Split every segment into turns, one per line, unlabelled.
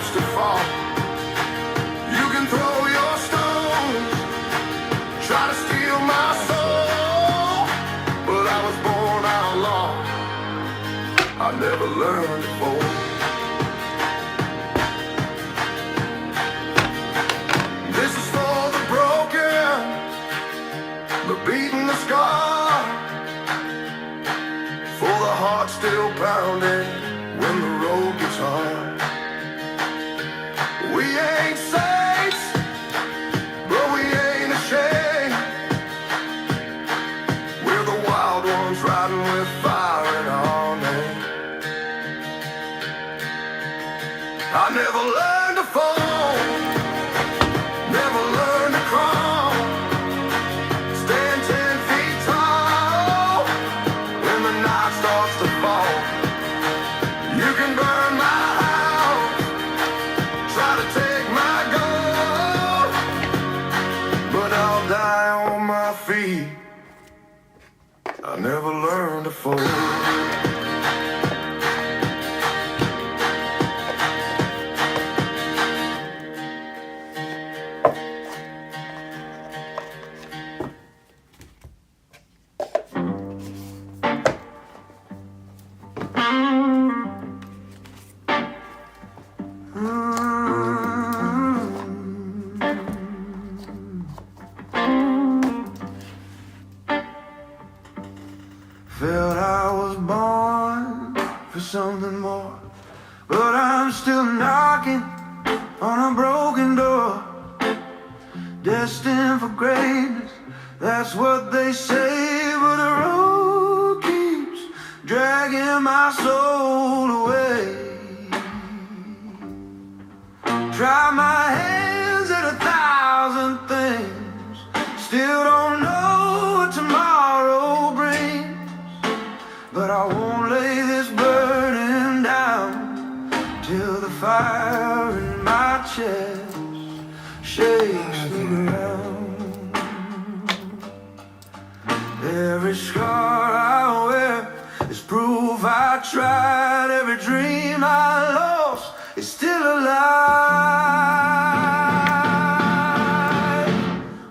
starts to fall. You can throw your stones, try to steal my soul, but I was born outlaw. I never learned to fold. This is for the broken, the beaten, the scarred, for the heart still pounding when the road gets hard. We ain't saints, but we ain't ashamed. We're the wild ones riding with fire in our name. I never learned to fall, never learned to crawl, stand 10 feet tall when the night starts to fall. You can burn my house, try to take my gold, but I'll die on my feet. I never learned to fold. Felt I was born for something more, but I'm still knocking on a broken door. Destined for greatness, that's what they say, but the road keeps dragging my soul away. Try my hands at 1,000 things, still don't know what tomorrow brings. But I won't lay this burden down till the fire in my chest shakes the ground. Every scar I wear is proof I tried. Every dream I lost is still alive.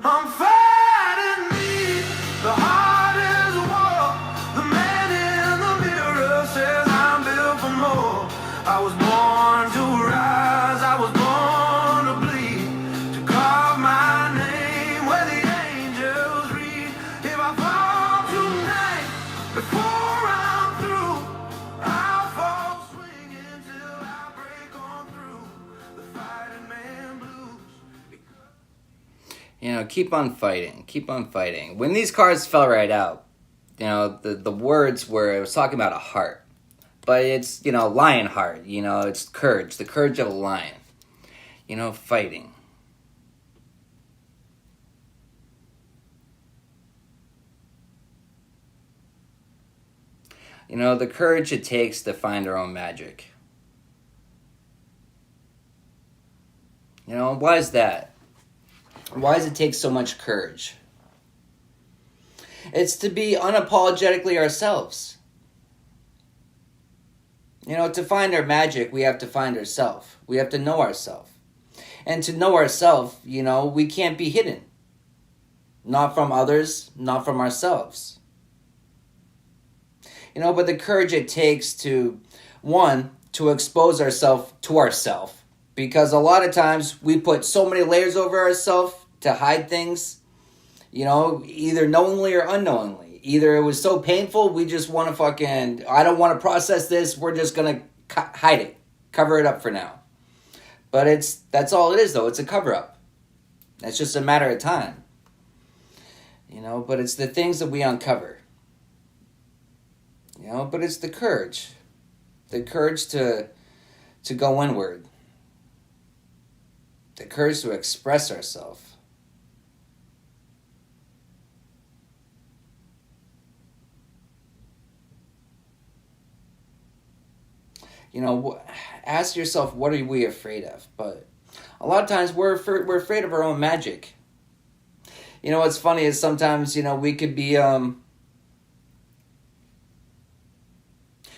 I'm fighting me, the hardest war. The man in the mirror says I'm built for more. I was born to rise, I was born to bleed, to carve my name where the angels read. If I fall tonight, before I'm through, I'll fall swinging till I break on through the fighting man blues.
You know, keep on fighting, keep on fighting. When these cards fell right out, you know, the words were, it was talking about a heart. But it's, you know, lion heart, you know, it's courage, the courage of a lion. You know, fighting. You know, the courage it takes to find our own magic. You know, why is that? Why does it take so much courage? It's to be unapologetically ourselves. You know, to find our magic, we have to find ourselves. We have to know ourselves. And to know ourselves, you know, we can't be hidden. Not from others, not from ourselves. You know, but the courage it takes to, one, to expose ourselves to ourselves. Because a lot of times we put so many layers over ourselves to hide things, you know, either knowingly or unknowingly. Either it was so painful, we just want to fucking, I don't want to process this, we're just going to hide it, cover it up for now. But that's all it is, though. It's a cover-up. It's just a matter of time. You know, but it's the things that we uncover. You know, but it's the courage. The courage to go inward. The courage to express ourselves. You know, ask yourself, what are we afraid of? But a lot of times we're afraid of our own magic. You know, what's funny is sometimes, you know, we could be,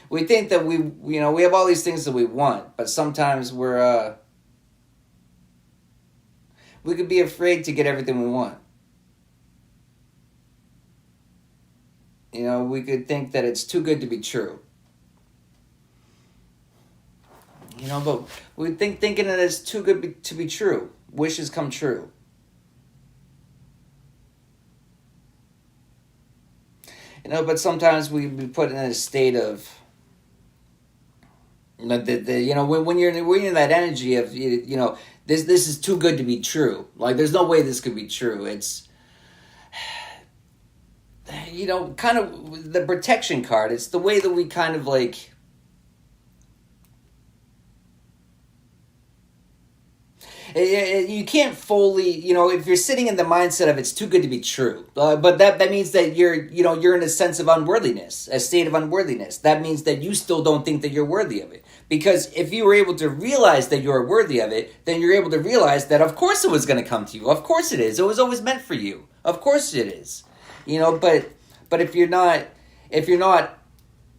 we think that we have all these things that we want, but sometimes we're We could be afraid to get everything we want. You know, we could think that it's too good to be true. You know, but we thinking that it's too good to be true. Wishes come true. You know, but sometimes we be put in a state of, you know, when you're in that energy of, you know, this is too good to be true. Like, there's no way this could be true. It's, you know, kind of the protection card. It's the way that we kind of like, you can't fully, you know, if you're sitting in the mindset of it's too good to be true, but that means that you're in a sense of unworthiness, a state of unworthiness. That means that you still don't think that you're worthy of it. Because if you were able to realize that you're worthy of it, then you're able to realize that of course it was going to come to you. Of course it is. It was always meant for you. Of course it is. You know, but if you're not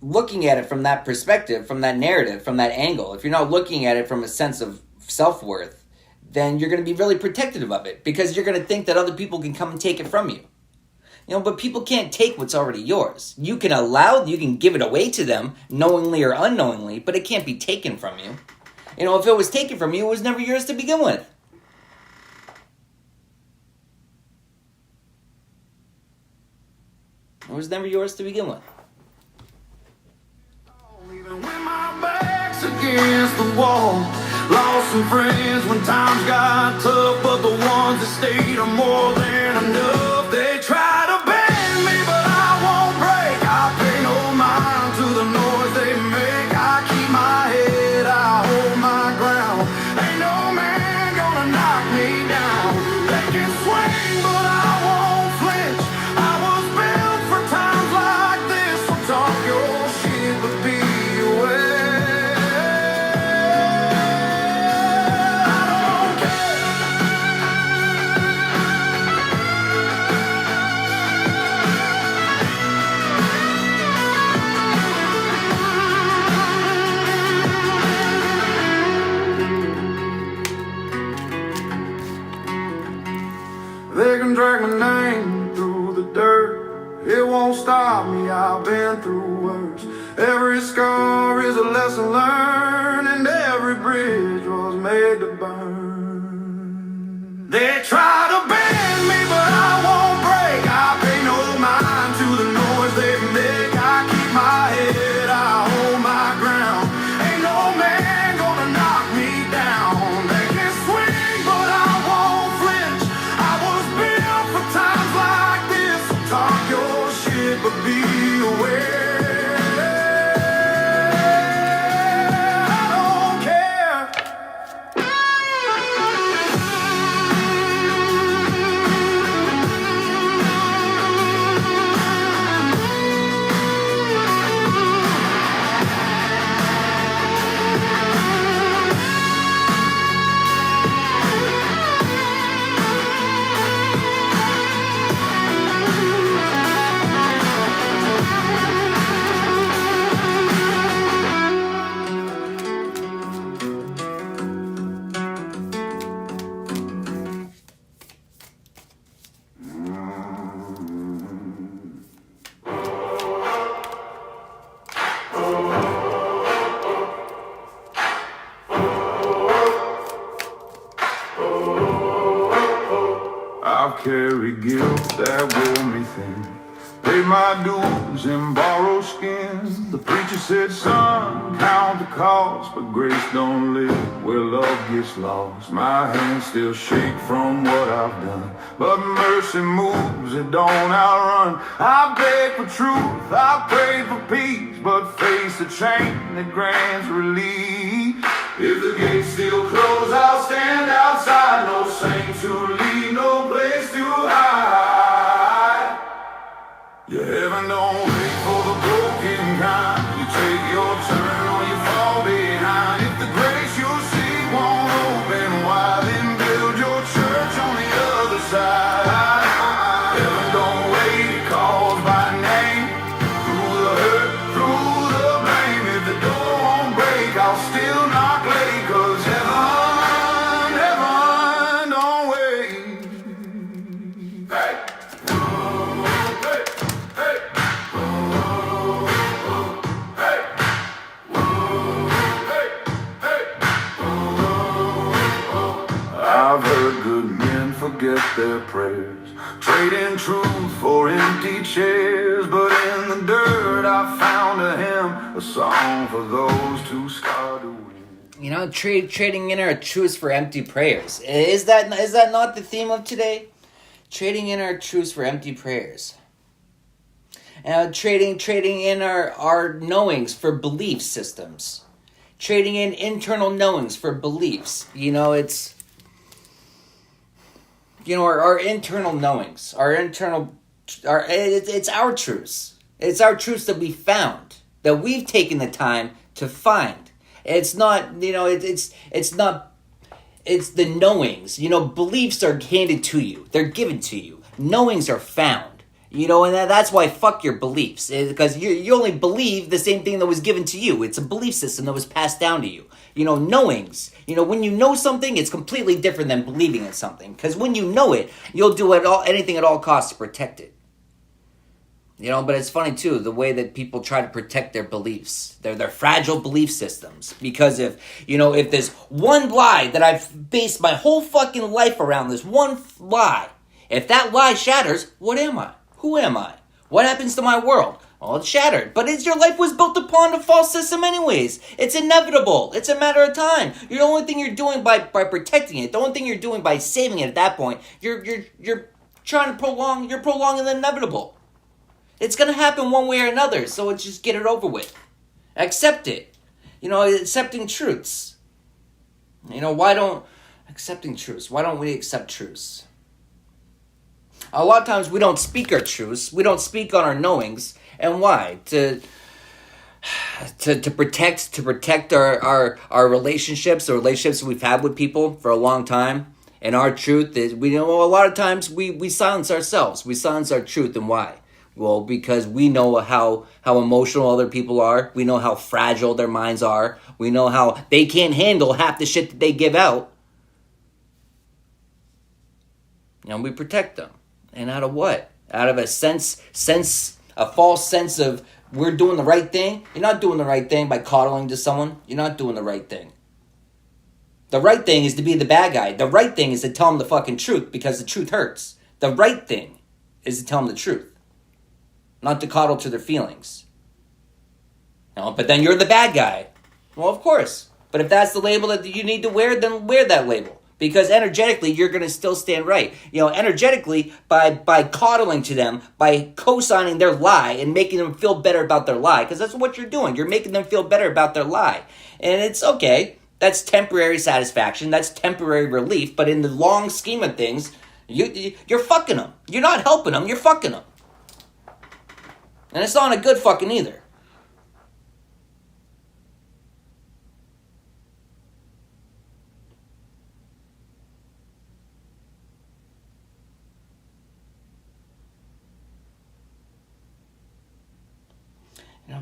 looking at it from that perspective, from that narrative, from that angle, if you're not looking at it from a sense of self-worth, then you're going to be really protective of it because you're going to think that other people can come and take it from you. You know, but people can't take what's already yours. You can give it away to them, knowingly or unknowingly, but it can't be taken from you. You know, if it was taken from you, it was never yours to begin with. It was never yours to begin with.
Even when my back's against the wall, lost some friends when times got tough, but the ones that stayed are more than enough. They try to bend me, but I won't break. I pay no mind to the noise they make. I keep my head, I hold my ground. Ain't no man gonna knock me down. They can swing, but I won't flinch. I was built for times like this, so talk your shit, but be aware. They can drag my name through the dirt. It won't stop me, I've been through worse. Every scar is a lesson learned, and every bridge was made to burn. They try to bend me, but I won't break. I pay no mind to the noise they make. I keep my head, I hold my ground. Ain't no man gonna knock me down. They can swing, but I won't flinch. I was built for times like this, so talk your shit, but be aware. I don't care. I've carried guilt that wore me thin, paid my dues and borrowed skin. The preacher said, son, count the cost, but grace don't live where love gets lost. My hands still shake from what I've done, but mercy moves, it don't outrun. I beg for truth, I prayed for peace, but face a chain that grants relief. If the gates still close, I'll stand outside. No saint to lead, no place to hide. Your heaven don't wait for the broken kind. You take your turn or you fall behind. If the grace you seek won't open wide, then build your church on the other side. Heaven don't wait, it calls by name. Through the hurt, through the blame. If the door won't break, I'll still knock late, 'cause good men forget their prayers, trading truth for empty chairs. But in the dirt I found a hymn, a song for those too scarred to win.
Trading in our truths for empty prayers. Is that not the theme of today? Trading in our truths for empty prayers. Trading in our knowings for belief systems. Trading in internal knowings for beliefs. It's our internal knowings, it's our truths. It's our truths that we found, that we've taken the time to find. It's not, it's the knowings. Beliefs are handed to you. They're given to you. Knowings are found. And that's why fuck your beliefs. Because you only believe the same thing that was given to you. It's a belief system that was passed down to you. Knowings. When you know something, it's completely different than believing in something. Because when you know it, you'll do anything at all costs to protect it. But it's funny too, the way that people try to protect their beliefs. Their fragile belief systems. Because if there's one lie that I've based my whole fucking life around, this one lie, if that lie shatters, what am I? Who am I? What happens to my world? Well, it's shattered. But your life was built upon a false system anyways. It's inevitable. It's a matter of time. The only thing you're doing by protecting it, the only thing you're doing by saving it at that point, you're trying to prolonging the inevitable. It's going to happen one way or another, so let's just get it over with. Accept it. Accepting truths. Accepting truths. Why don't we accept truths? A lot of times we don't speak our truths. We don't speak on our knowings. And why? To protect our relationships, the relationships we've had with people for a long time. And our truth is, a lot of times we silence ourselves. We silence our truth. And why? Well, because we know how emotional other people are. We know how fragile their minds are. We know how they can't handle half the shit that they give out. And we protect them. And out of what? Out of a false sense of we're doing the right thing. You're not doing the right thing by coddling to someone. You're not doing the right thing. The right thing is to be the bad guy. The right thing is to tell them the fucking truth because the truth hurts. The right thing is to tell them the truth. Not to coddle to their feelings. But then you're the bad guy. Well, of course. But if that's the label that you need to wear, then wear that label. Because energetically, you're going to still stand right. Energetically, by coddling to them, by co-signing their lie and making them feel better about their lie. Because that's what you're doing. You're making them feel better about their lie. And it's okay. That's temporary satisfaction. That's temporary relief. But in the long scheme of things, you're fucking them. You're not helping them. You're fucking them. And it's not a good fucking either.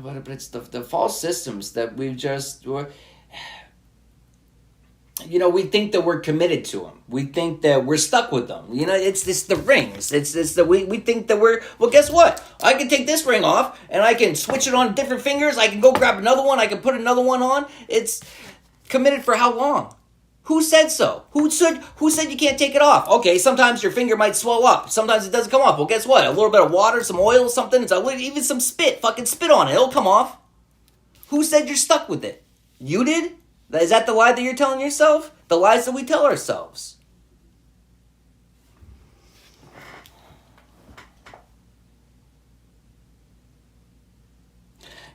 But it's the false systems that we've just... we think that we're committed to them. We think that we're stuck with them. It's the rings. We think that well, guess what? I can take this ring off and I can switch it on different fingers. I can go grab another one. I can put another one on. It's committed for how long? Who said so? Who said you can't take it off? Okay, sometimes your finger might swell up. Sometimes it doesn't come off. Well, guess what? A little bit of water, some oil, something. Even some spit. Fucking spit on it. It'll come off. Who said you're stuck with it? You did? Is that the lie that you're telling yourself? The lies that we tell ourselves.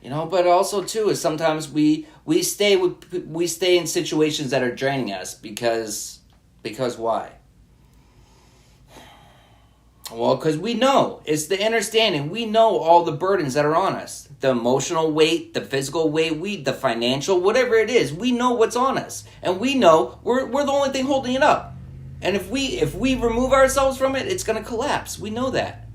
But also too is sometimes we stay in situations that are draining us because why? Well, because we know. It's the understanding. We know all the burdens that are on us. The emotional weight, the physical weight, the financial, whatever it is. We know what's on us. And we know we're the only thing holding it up. And if we remove ourselves from it, it's going to collapse. We know that.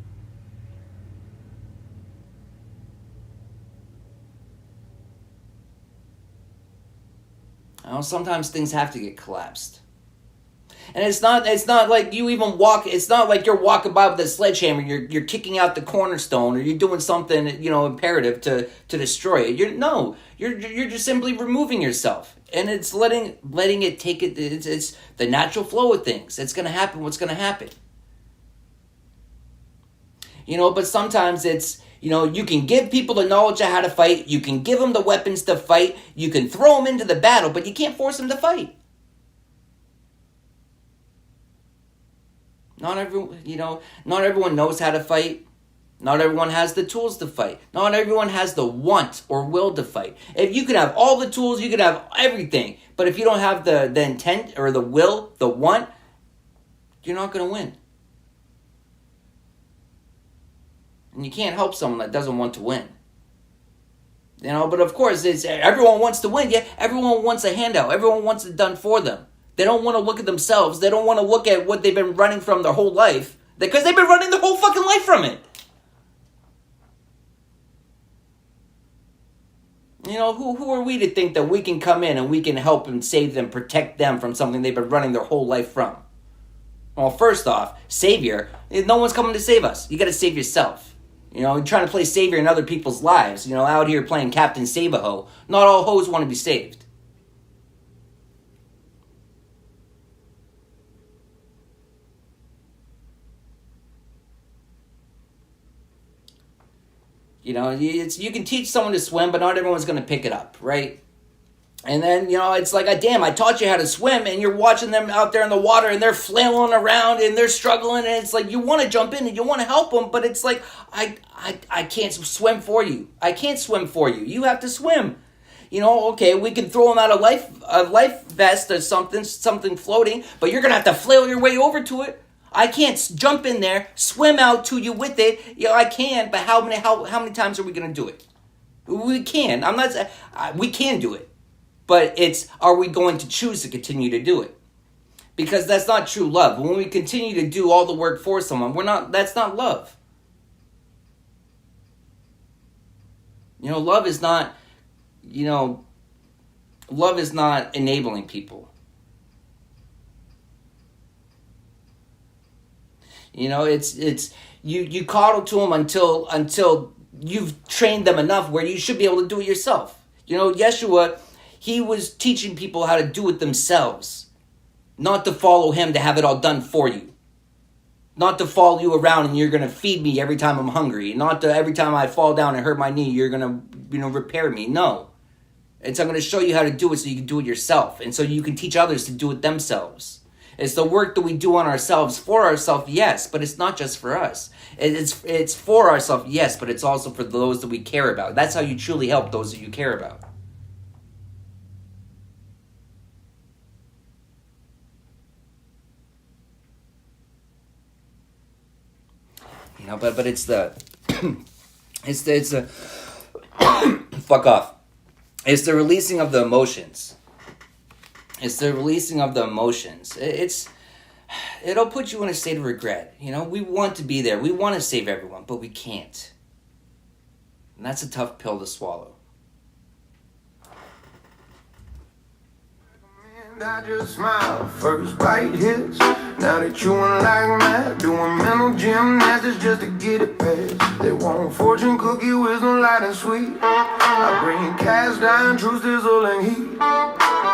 Sometimes things have to get collapsed. And it's not like you even walk. It's not like you're walking by with a sledgehammer. You're kicking out the cornerstone, or you're doing something imperative to destroy it. You're just simply removing yourself, and it's letting it take it. It's the natural flow of things. It's gonna happen. What's gonna happen? But sometimes it's you can give people the knowledge of how to fight. You can give them the weapons to fight. You can throw them into the battle, but you can't force them to fight. Not everyone knows how to fight. Not everyone has the tools to fight. Not everyone has the want or will to fight. If you could have all the tools, you could have everything. But if you don't have the intent or the will, the want, you're not going to win. And you can't help someone that doesn't want to win. But of course, everyone wants to win. Yeah, everyone wants a handout. Everyone wants it done for them. They don't want to look at themselves. They don't want to look at what they've been running from their whole life. Because they've been running their whole fucking life from it. Who are we to think that we can come in and we can help and save them, protect them from something they've been running their whole life from? Well, first off, savior. No one's coming to save us. You got to save yourself. You're trying to play savior in other people's lives. Out here playing Captain Save-A-Ho. Not all hoes want to be saved. You can teach someone to swim, but not everyone's going to pick it up, right? And then, it's like, damn, I taught you how to swim, and you're watching them out there in the water, and they're flailing around, and they're struggling, and it's like, you want to jump in, and you want to help them, but it's like, I can't swim for you. I can't swim for you. You have to swim. Okay, we can throw them out a life vest or something floating, but you're going to have to flail your way over to it. I can't jump in there, swim out to you with it. I can, but how many times are we going to do it? We can. We can do it. But are we going to choose to continue to do it? Because that's not true love. When we continue to do all the work for someone, that's not love. Love is not enabling people. It's you coddle to them until you've trained them enough where you should be able to do it yourself. Yeshua, he was teaching people how to do it themselves, not to follow him to have it all done for you. Not to follow you around and you're going to feed me every time I'm hungry. Not to every time I fall down and hurt my knee, you're going to repair me. No. I'm going to show you how to do it so you can do it yourself. And so you can teach others to do it themselves. It's the work that we do on ourselves, for ourselves, yes, but it's not just for us. It's for ourselves, yes, but it's also for those that we care about. That's how you truly help those that you care about. But it's the fuck off. It's the releasing of the emotions. It's the releasing of the emotions. It'll put you in a state of regret. We want to be there. We want to save everyone, but we can't. And that's a tough pill to swallow.
I just smile, first bite hits. Now they chewing like mad, doing mental gymnastics just to get it past. They want fortune cookie, wisdom, light and sweet. I bring cast iron, truth, sizzle and heat.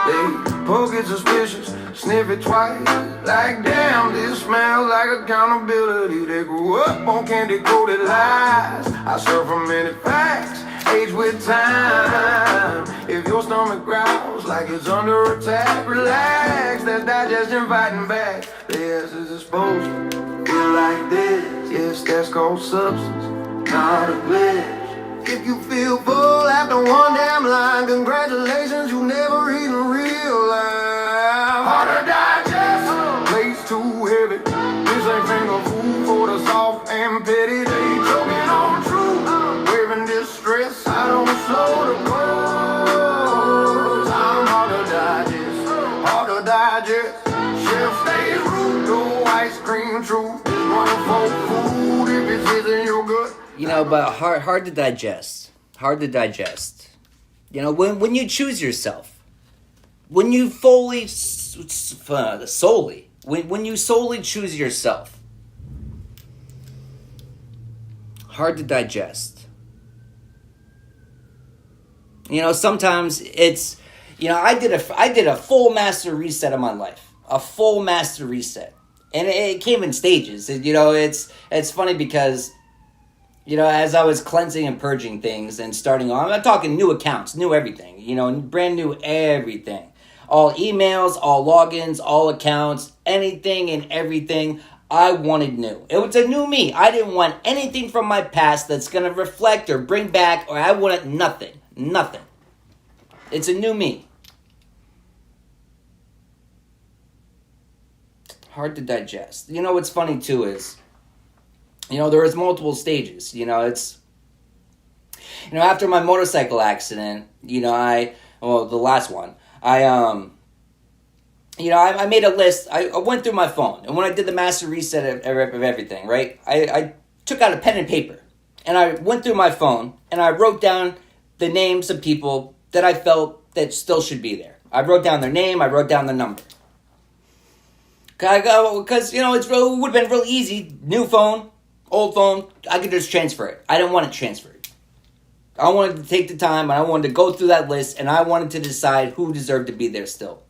They poke it suspicious, sniff it twice. Like damn, this smells like accountability. They grew up on candy-coated lies. I serve from many facts, age with time. If your stomach growls like it's under attack, relax, that digestion fighting back. The ass is exposed, feel like this. Yes, that's called substance, not a glitch. If you feel full after one damn line, congratulations, you never even realized. Hard to digest, plate's too heavy. This ain't finger food for the soft and petty. They choking on truth, waving distress. I don't slow the words. I'm hard to digest, hard to digest. Chef stays rude, no ice cream truth. This one for food if it's hitting your gut.
But hard to digest. Hard to digest. When you choose yourself, when you solely When you solely choose yourself, hard to digest. Sometimes it's, I did a full master reset of my life, a full master reset, and it came in stages. It's funny because, as I was cleansing and purging things and starting on, I'm talking new accounts, new everything, brand new everything. All emails, all logins, all accounts, anything and everything I wanted new. It was a new me. I didn't want anything from my past that's going to reflect or bring back, or I wanted nothing. Nothing. It's a new me. Hard to digest. What's funny too is, there was multiple stages. After my motorcycle accident, the last one, I made a list. I went through my phone, and when I did the master reset of everything, right, I took out a pen and paper, and I went through my phone, and I wrote down the names of people that I felt that still should be there. I wrote down their name, I wrote down the number. Because, it would have been real easy. New phone, old phone, I could just transfer it. I didn't want it transferred. I wanted to take the time, and I wanted to go through that list, and I wanted to decide who deserved to be there still.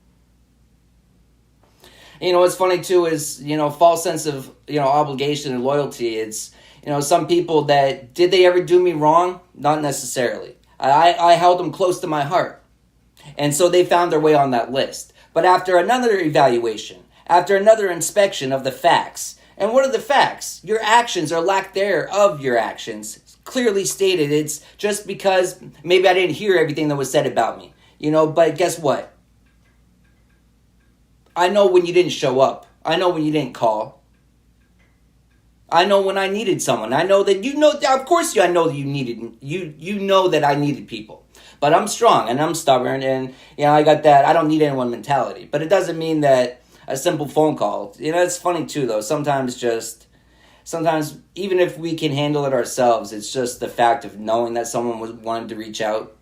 What's funny too is, false sense of, obligation and loyalty. It's, some people that, did they ever do me wrong? Not necessarily. I held them close to my heart. And so they found their way on that list. But after another evaluation, after another inspection of the facts, and what are the facts? Your actions or lack thereof your actions. Clearly stated, it's just because maybe I didn't hear everything that was said about me. But guess what? I know when you didn't show up. I know when you didn't call. I know when I needed someone. I know that of course I know that you needed, you know that I needed people. But I'm strong and I'm stubborn and, I got that I don't need anyone mentality. But it doesn't mean that a simple phone call, it's funny too though. Sometimes even if we can handle it ourselves, it's just the fact of knowing that someone wanted to reach out.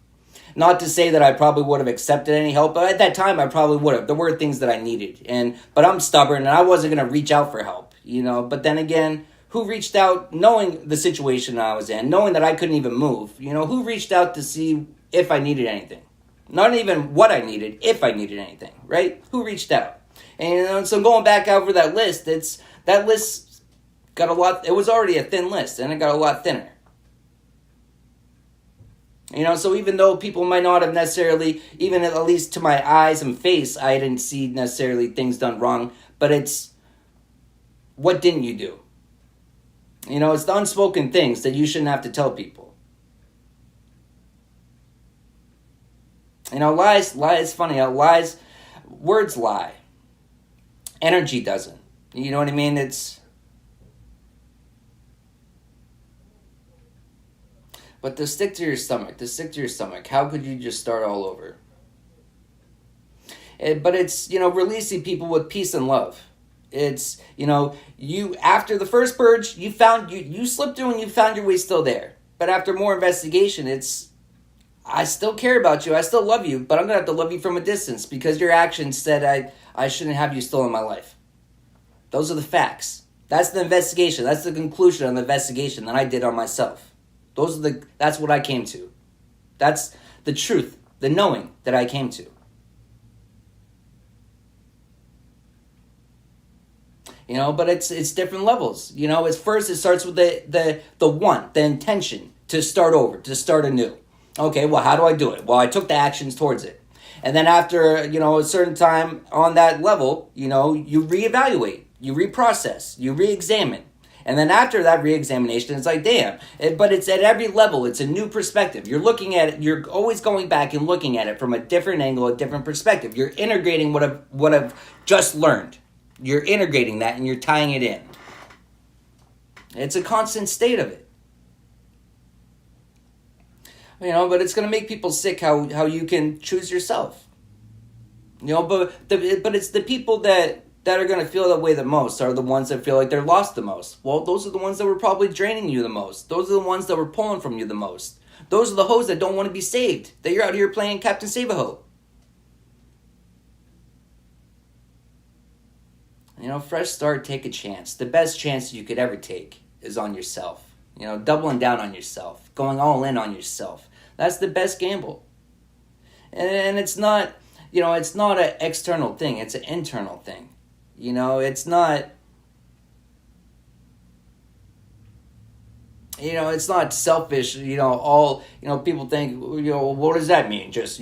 Not to say that I probably would have accepted any help, but at that time I probably would have. There were things that I needed, but I'm stubborn and I wasn't going to reach out for help, But then again, who reached out knowing the situation I was in, knowing that I couldn't even move? Who reached out to see if I needed anything? Not even what I needed, if I needed anything, right? Who reached out? And so going back over that list, that list got a lot, it was already a thin list and it got a lot thinner. So even though people might not have necessarily, even at least to my eyes and face, I didn't see necessarily things done wrong, but it's, what didn't you do? It's the unspoken things that you shouldn't have to tell people. Lies, it's funny, words lie. Energy doesn't. You know what I mean? But to stick to your stomach, how could you just start all over? But it's, releasing people with peace and love. It's, you, after the first purge, you slipped through and you found your way still there. But after more investigation, I still care about you, I still love you, but I'm going to have to love you from a distance because your actions said I shouldn't have you still in my life. Those are the facts. That's the investigation. That's the conclusion of the investigation that I did on myself. That's what I came to. That's the truth, the knowing that I came to. But it's different levels. At first it starts with the want, the intention to start over, to start anew. Okay, well, how do I do it? Well, I took the actions towards it. And then after, a certain time on that level, you reevaluate, you reprocess, you reexamine. And then after that reexamination, it's like, damn. But it's at every level. It's a new perspective. You're looking at it. You're always going back and looking at it from a different angle, a different perspective. You're integrating what I've just learned. You're integrating that and you're tying it in. It's a constant state of it. But it's going to make people sick how you can choose yourself. But it's the people that are going to feel that way the most are the ones that feel like they're lost the most. Well, those are the ones that were probably draining you the most. Those are the ones that were pulling from you the most. Those are the hoes that don't want to be saved. That you're out here playing Captain Save-A-Ho. Fresh start, take a chance. The best chance you could ever take is on yourself. Doubling down on yourself, going all in on yourself. That's the best gamble. And it's not, it's not an external thing. It's an internal thing. It's not, it's not selfish, people think, what does that mean? Just,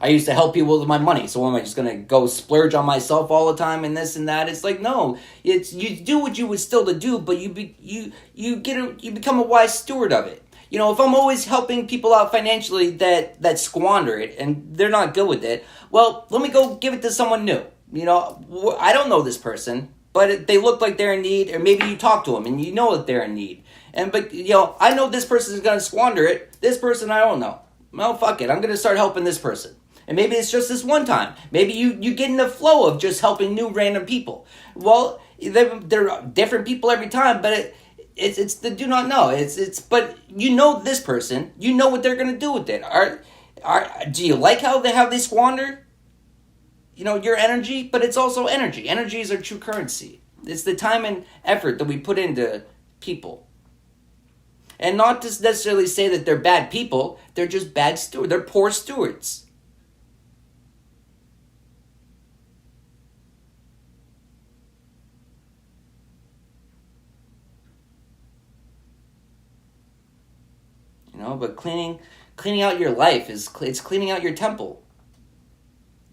I used to help people with my money, so am I just going to go splurge on myself all the time and this and that? It's like, no, you do what you would still to do, but you become a wise steward of it. If I'm always helping people out financially that squander it and they're not good with it, well, let me go give it to someone new. I don't know this person, but they look like they're in need, or maybe you talk to them and you know that they're in need. But I know this person is going to squander it. This person, I don't know. Well, fuck it. I'm going to start helping this person. And maybe it's just this one time. Maybe you get in the flow of just helping new random people. Well, they're different people every time, but it's the do not know. But this person. You know what they're going to do with it. Do you like how they squander your energy? But it's also energy. Energy is our true currency. It's the time and effort that we put into people. And not to necessarily say that they're bad people. They're just bad stewards. They're poor stewards. But cleaning out your life it's cleaning out your temple.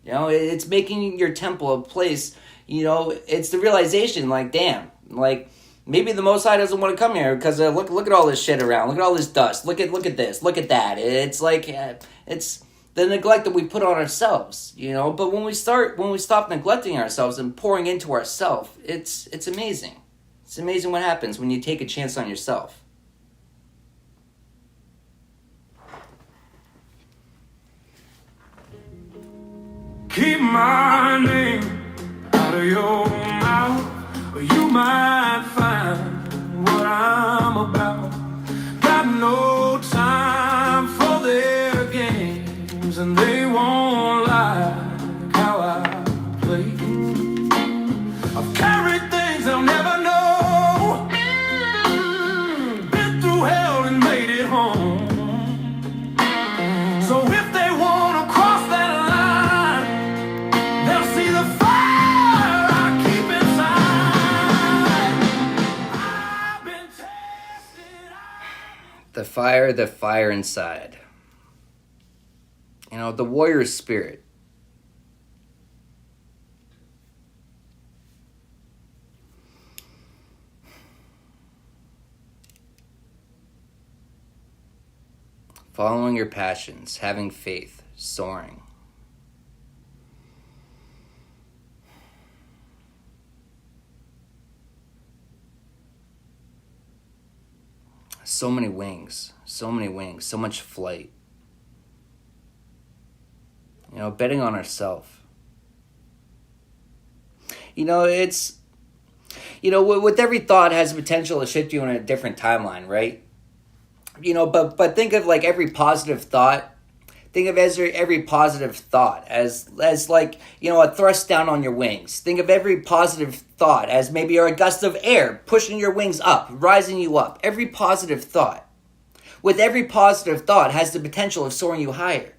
It's making your temple a place. It's the realization, like, damn, like, maybe the Most High doesn't want to come here because look at all this shit around. Look at all this dust. Look at this. Look at that. It's like it's the neglect that we put on ourselves. But when we stop neglecting ourselves and pouring into ourselves, it's amazing. It's amazing what happens when you take a chance on yourself.
Keep my name out of your mouth, or you might find what I'm about. Got no time for their games, and they won't like how I play. I've carried things they'll never know, been through hell and made it home. So if they wanna cross that line, they'll see the fire I keep inside. I've been tested.
The fire inside. The warrior spirit. Following your passions, having faith, soaring. So many wings, so much flight. Betting on ourselves. It's, with every thought has the potential to shift you in a different timeline, right? But think of like every positive thought. Think of every positive thought as like, a thrust down on your wings. Think of every positive thought as maybe a gust of air pushing your wings up, rising you up. Every positive thought. With every positive thought has the potential of soaring you higher.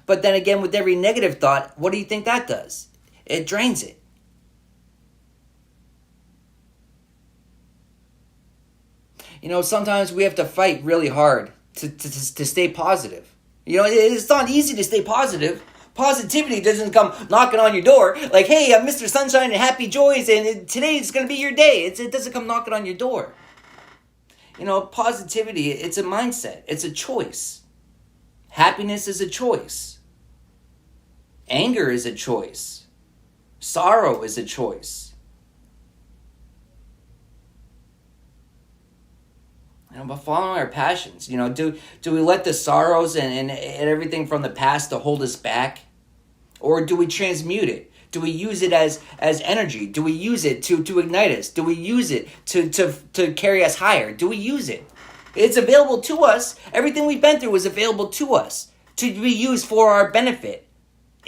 But then again, with every negative thought, what do you think that does? It drains it. Sometimes we have to fight really hard to stay positive. It's not easy to stay positive. Positivity doesn't come knocking on your door like, hey, I'm Mr. Sunshine and Happy Joys, and today it's going to be your day. It doesn't come knocking on your door. Positivity, it's a mindset. It's a choice. Happiness is a choice. Anger is a choice. Sorrow is a choice. But following our passions, do we let the sorrows and everything from the past to hold us back? Or do we transmute it? Do we use it as energy? Do we use it to ignite us? Do we use it to carry us higher? Do we use it? It's available to us. Everything we've been through is available to us to be used for our benefit.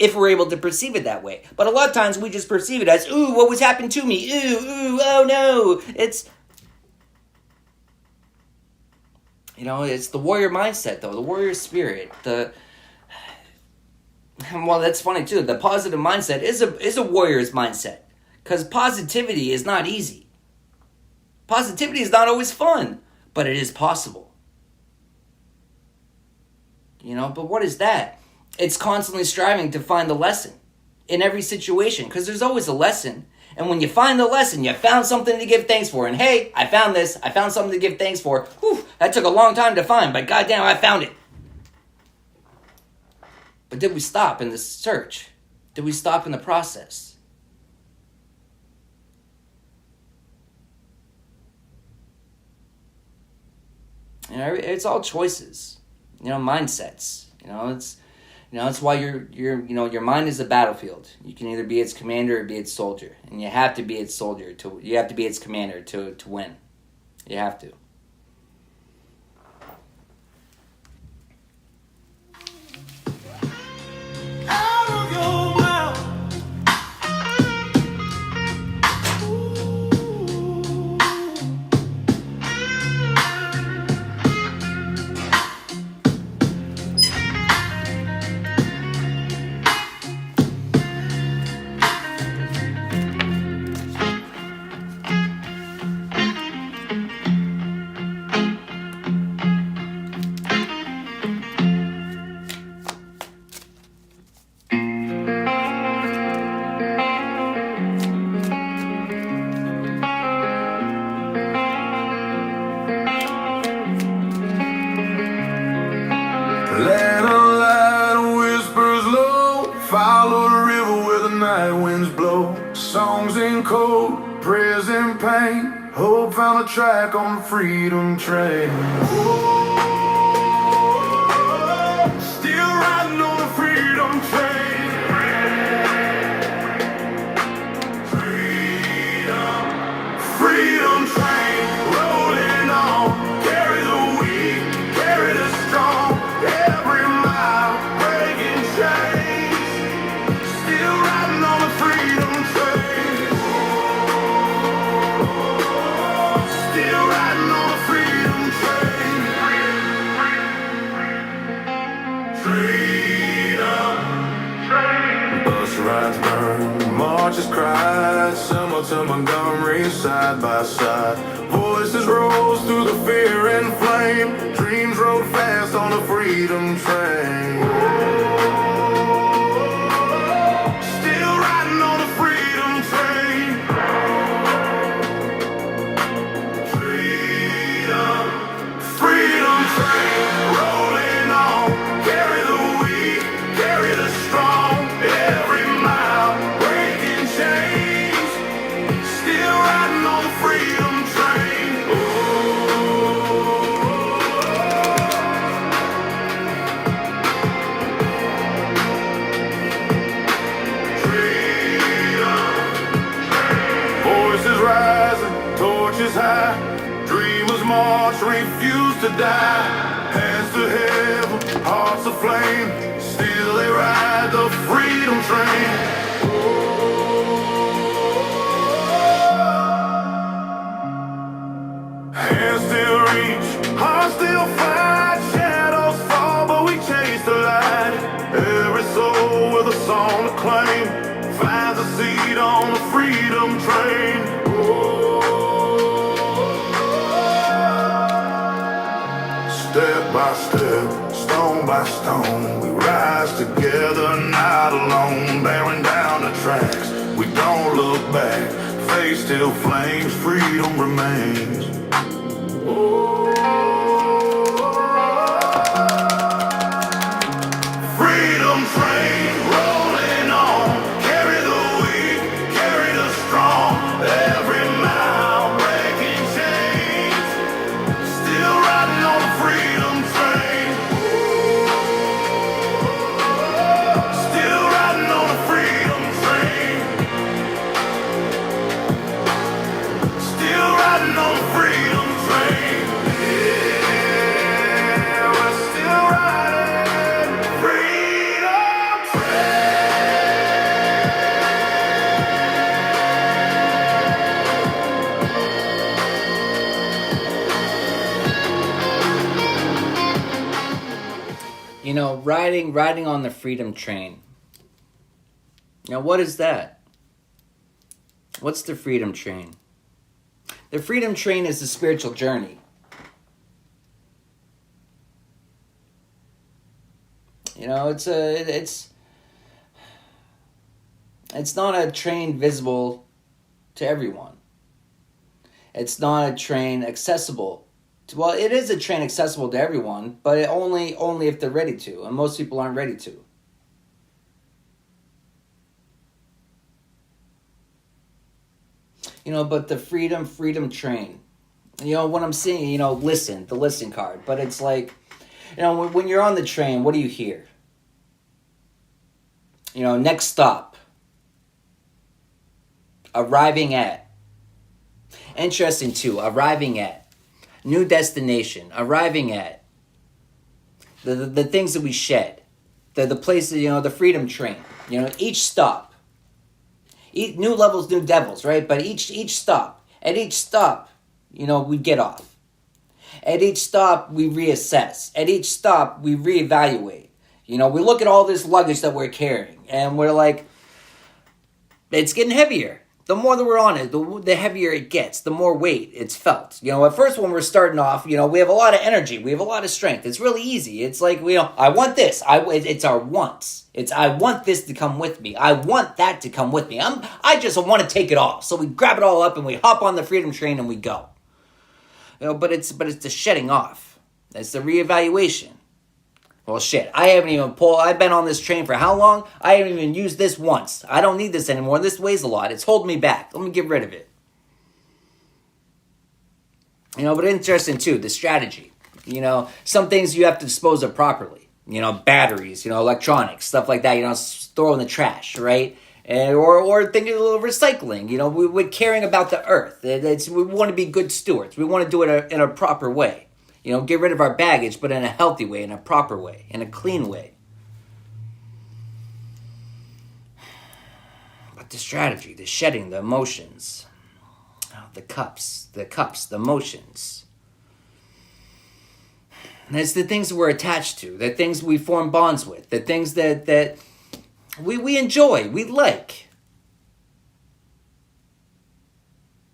if we're able to perceive it that way. But a lot of times we just perceive it as, ooh, what was happening to me? Ooh, oh no. It's the warrior mindset, though, the warrior spirit. Well, that's funny too. The positive mindset is a warrior's mindset, because positivity is not easy. Positivity is not always fun, but it is possible. But what is that? It's constantly striving to find the lesson in every situation, because there's always a lesson. And when you find the lesson, you found something to give thanks for. And hey, I found this. I found something to give thanks for. Whew, that took a long time to find, but goddamn, I found it. But did we stop in the search? Did we stop in the process? It's all choices. Mindsets. It's why your mind is a battlefield. You can either be its commander or be its soldier, and you have to be its soldier you have to be its commander to win. You have to.
Out of your mouth. Let a light whispers low, follow the river where the night winds blow. Songs in cold, prayers in pain, hope found a track on the freedom train. Still riding on the freedom train. Freedom train, rolling on. Carry the weak, carry the strong. Every mile, breaking chains. Still riding on the freedom train. Still riding on the freedom train. Freedom train. Bus rides burn, marches cry, similar to Montgomery, side by side. Voices rose through the fear and flame. Dreams rode fast on the freedom train. Still riding on the freedom train. Freedom train, rolling on. Carry the weak, carry the strong. Every mile, breaking chains. Still riding on the freedom train. Voices rising, torches high. Dreamers march, refuse to die. Hands to heaven, hearts aflame. Still they ride the freedom train. Hands still reach, hearts still fight. Shadows fall, but we chase the light. Every soul with a song to claim finds a seat on the freedom train. Step by step, stone by stone, we rise together, not alone. Bearing down the tracks, we don't look back. Face still flames, freedom remains. Freedom train, rolling on. Carry the weak, carry the strong. Every mile, breaking chains. Still riding on the freedom train. Still riding on the freedom train. Still riding on the freedom train. Yeah.
riding on the freedom train. Now, what is that? What's the freedom train? The freedom train is the spiritual journey. It's not a train visible to everyone. It's not a train accessible to, well, it is a train accessible to everyone, but only if they're ready to, and most people aren't ready to. But the freedom train. What I'm seeing, the listen card, but it's like, when you're on the train, what do you hear? Next stop. Arriving at. Interesting too. Arriving at. New destination. Arriving at. The things that we shed. The places, the freedom train. Each stop. New levels, new devils, right? But each stop. At each stop, we get off. At each stop, we reassess. At each stop, we reevaluate. We look at all this luggage that we're carrying, and we're like, it's getting heavier. The more that we're on it, the heavier it gets, the more weight it's felt. At first when we're starting off, we have a lot of energy, we have a lot of strength. It's really easy. It's like, I want this. It's our wants. I want this to come with me. I want that to come with me. I just want to take it all. So we grab it all up and we hop on the freedom train and we go. But it's the shedding off. It's the reevaluation. Well, shit, I've been on this train for how long? I haven't even used this once. I don't need this anymore. This weighs a lot. It's holding me back. Let me get rid of it. But interesting too, the strategy. Some things you have to dispose of properly. Batteries, electronics, stuff like that, throw in the trash, right? Or thinking a little recycling. We're caring about the earth. We want to be good stewards. We want to do it in a proper way. Get rid of our baggage, but in a healthy way, in a proper way, in a clean way. But the strategy, the shedding, the emotions, the cups, the emotions. And it's the things that we're attached to, the things we form bonds with, the things that we enjoy, we like.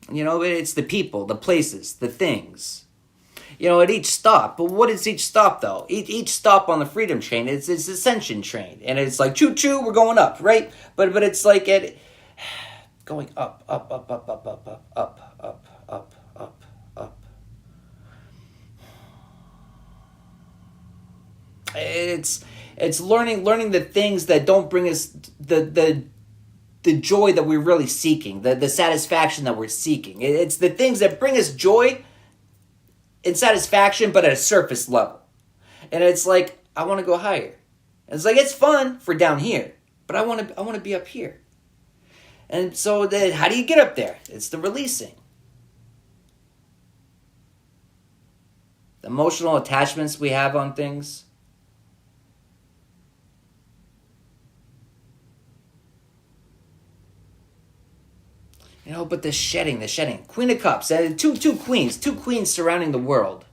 It's the people, the places, the things. At each stop. But what is each stop, though? Each stop on the freedom train is ascension train. And it's like, choo-choo, we're going up, right? But it's like going up, up, up, up, up, up, up, up, up, up, up, up. It's learning the things that don't bring us the joy that we're really seeking, the satisfaction that we're seeking. It's the things that bring us joy and satisfaction, but at a surface level. And it's like, I want to go higher. And it's like, it's fun for down here, but I want to be up here. And so how do you get up there? It's the releasing. The emotional attachments we have on things. But the shedding. Queen of Cups, two queens surrounding the world.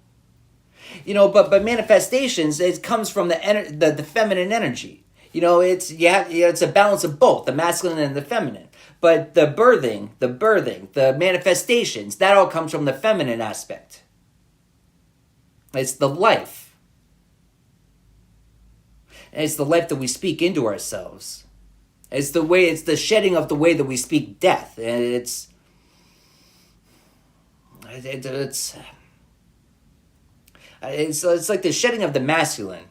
But manifestations, it comes from the feminine energy. It's a balance of both, the masculine and the feminine. But the birthing, the manifestations, that all comes from the feminine aspect. It's the life. And it's the life that we speak into ourselves. It's the shedding of the way that we speak death. And it's like the shedding of the masculine,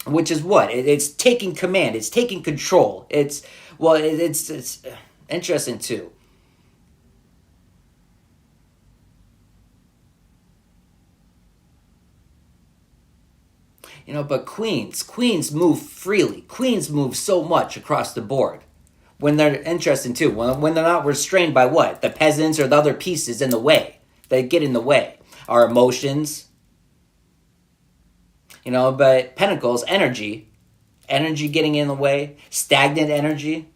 which is what? It's taking command. It's taking control. It's interesting too. But queens move freely. Queens move so much across the board. When they're interesting too. When they're not restrained by what? The peasants or the other pieces in the way. They get in the way. Our emotions. But pentacles, energy getting in the way. Stagnant energy.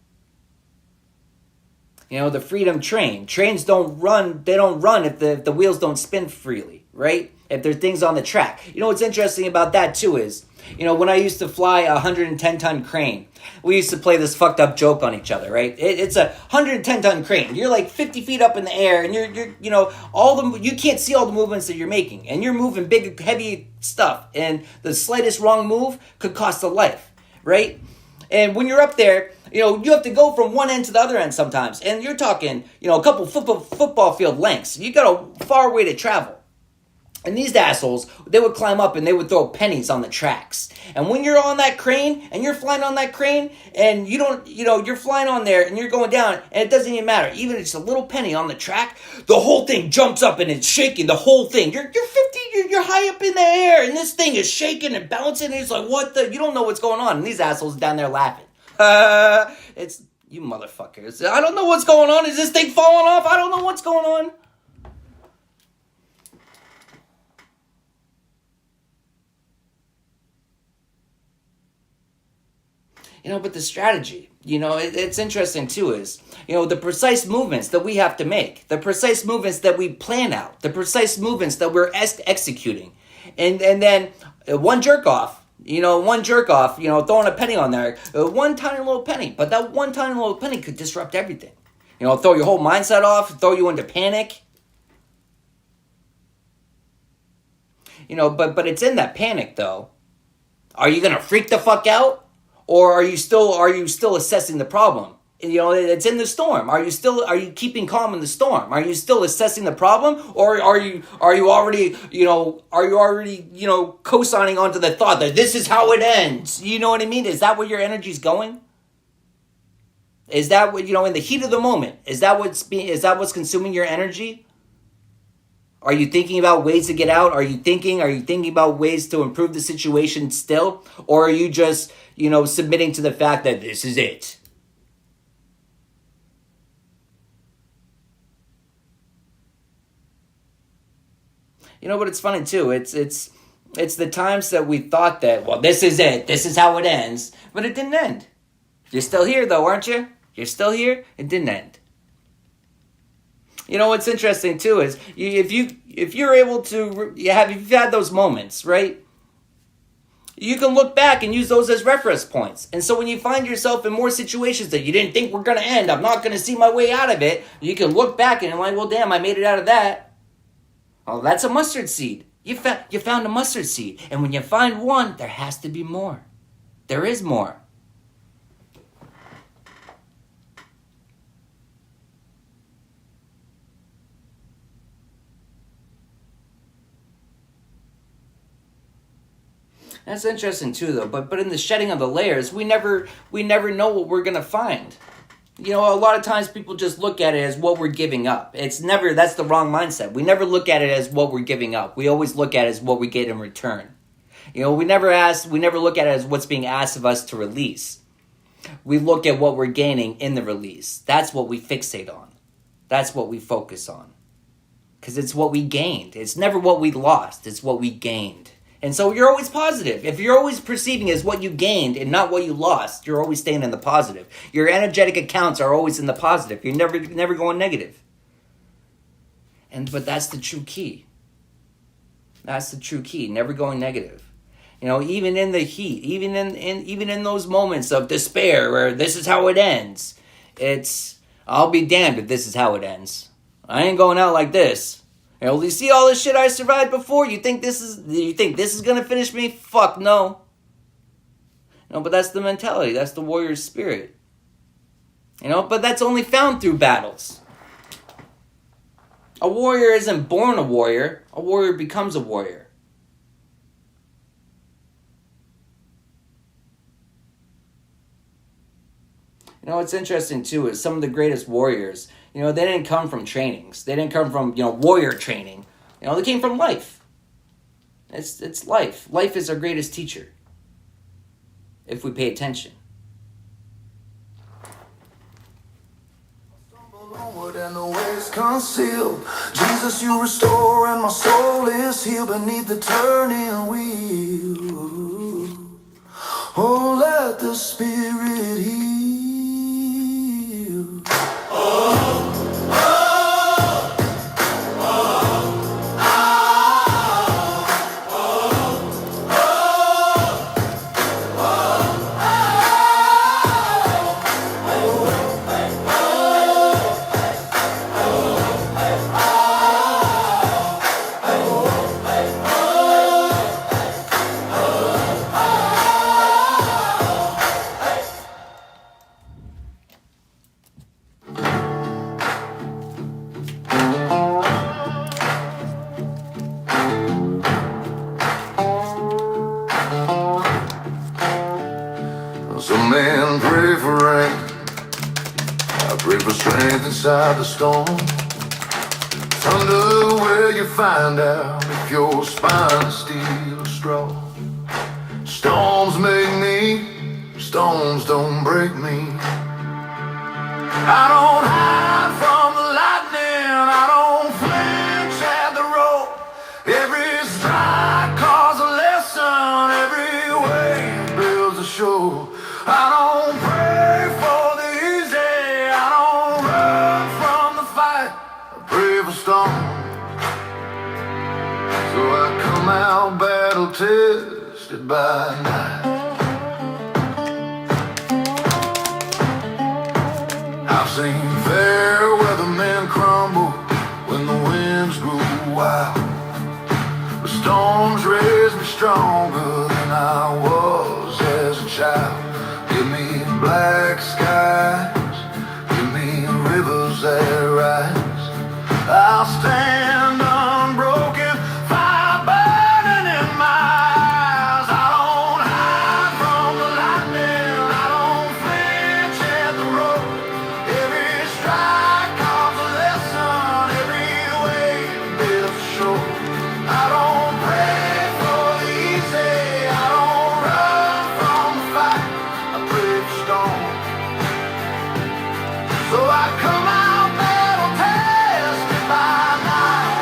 You know, the freedom train. Trains don't run. They don't run if the wheels don't spin freely, right? If there's things on the track. You know what's interesting about that too is, you know, when I used to fly a 110-ton crane, we used to play this fucked up joke on each other, right? It's a 110-ton crane. You're like 50 feet up in the air, and you're you know, you can't see all the movements that you're making, and you're moving big, heavy stuff, and the slightest wrong move could cost a life, right? And when you're up there, you know, you have to go from one end to the other end sometimes, and you're talking, you know, a couple football field lengths. You got a far way to travel. And these assholes, they would climb up and they would throw pennies on the tracks. And when you're on that crane, and you're flying on that crane, and you don't, you know, you're flying on there and you're going down, and it doesn't even matter. Even if it's a little penny on the track, the whole thing jumps up and it's shaking, the whole thing. You're 50, you're high up in the air, and this thing is shaking and bouncing, and it's like, what the, you don't know what's going on. And these assholes down there laughing. It's, you motherfuckers. I don't know what's going on. Is this thing falling off? I don't know what's going on. You know, but the strategy, you know, it's interesting too is, you know, the precise movements that we have to make, the precise movements that we plan out, the precise movements that we're executing. And then one jerk off, you know, throwing a penny on there, one tiny little penny, but that one tiny little penny could disrupt everything. You know, throw your whole mindset off, throw you into panic. You know, but it's in that panic though. Are you going to freak the fuck out? Or are you still assessing the problem? You know, it's in the storm. Are you keeping calm in the storm? Are you still assessing the problem? Or are you already co-signing onto the thought that this is how it ends? You know what I mean? Is that where your energy's going? Is that what, you know, in the heat of the moment, is that what's consuming your energy? Are you thinking about ways to get out? Are you thinking about ways to improve the situation still? Or are you just, you know, submitting to the fact that this is it? You know, but it's funny too. It's the times that we thought that, well, this is it. This is how it ends. But it didn't end. You're still here though, aren't you? You're still here. It didn't end. You know what's interesting too is if you're able to if you've had those moments, right? You can look back and use those as reference points. And so when you find yourself in more situations that you didn't think were going to end, I'm not going to see my way out of it, you can look back and you're like, well, damn, I made it out of that. Oh, that's a mustard seed. You found a mustard seed. And when you find one, there has to be more. There is more. That's interesting too, though. But in the shedding of the layers, we never know what we're gonna find. You know, a lot of times people just look at it as what we're giving up. That's the wrong mindset. We never look at it as what we're giving up. We always look at it as what we get in return. You know, we never look at it as what's being asked of us to release. We look at what we're gaining in the release. That's what we fixate on. That's what we focus on. Because it's what we gained. It's never what we lost. It's what we gained. And so you're always positive. If you're always perceiving as what you gained and not what you lost, you're always staying in the positive. Your energetic accounts are always in the positive. You're never going negative. But that's the true key. That's the true key. Never going negative. You know, even in the heat, even in those moments of despair where this is how it ends, I'll be damned if this is how it ends. I ain't going out like this. You know, you see all this shit I survived before? You think this is gonna finish me? Fuck no. No, but that's the mentality. That's the warrior spirit. You know, but that's only found through battles. A warrior isn't born a warrior. A warrior becomes a warrior. You know, what's interesting too is some of the greatest warriors, you know, they didn't come from trainings. They didn't come from, you know, warrior training. You know, they came from life. It's life. Life is our greatest teacher. If we pay attention.
Onward and the way is concealed. Jesus, you restore, and my soul is healed beneath the turning wheel. Oh, let the Spirit heal. Oh. breathe inside the storm. Thunder where you find out if your spine's still strong. Storms make me, storms don't break me. I don't hide from the lightning, I don't flinch at the rope. Every strike calls a lesson, every wave builds a shore. I don't pray for the easy, I don't run from the fight, I pray for storms. So I come out battle tested by night. I've seen fair weathermen crumble when the winds grew wild. The storms raised me stronger than I was as a child. Give me black skies, give me rivers that rise. I'll stand unbroken, fire burning in my eyes. I don't hide from the lightning, I don't flinch at the road. Every strike calls a lesson, every wave builds a shore. I don't pray for the easy, I don't run from the fight, I pray for storm. So I come out battle tested by night.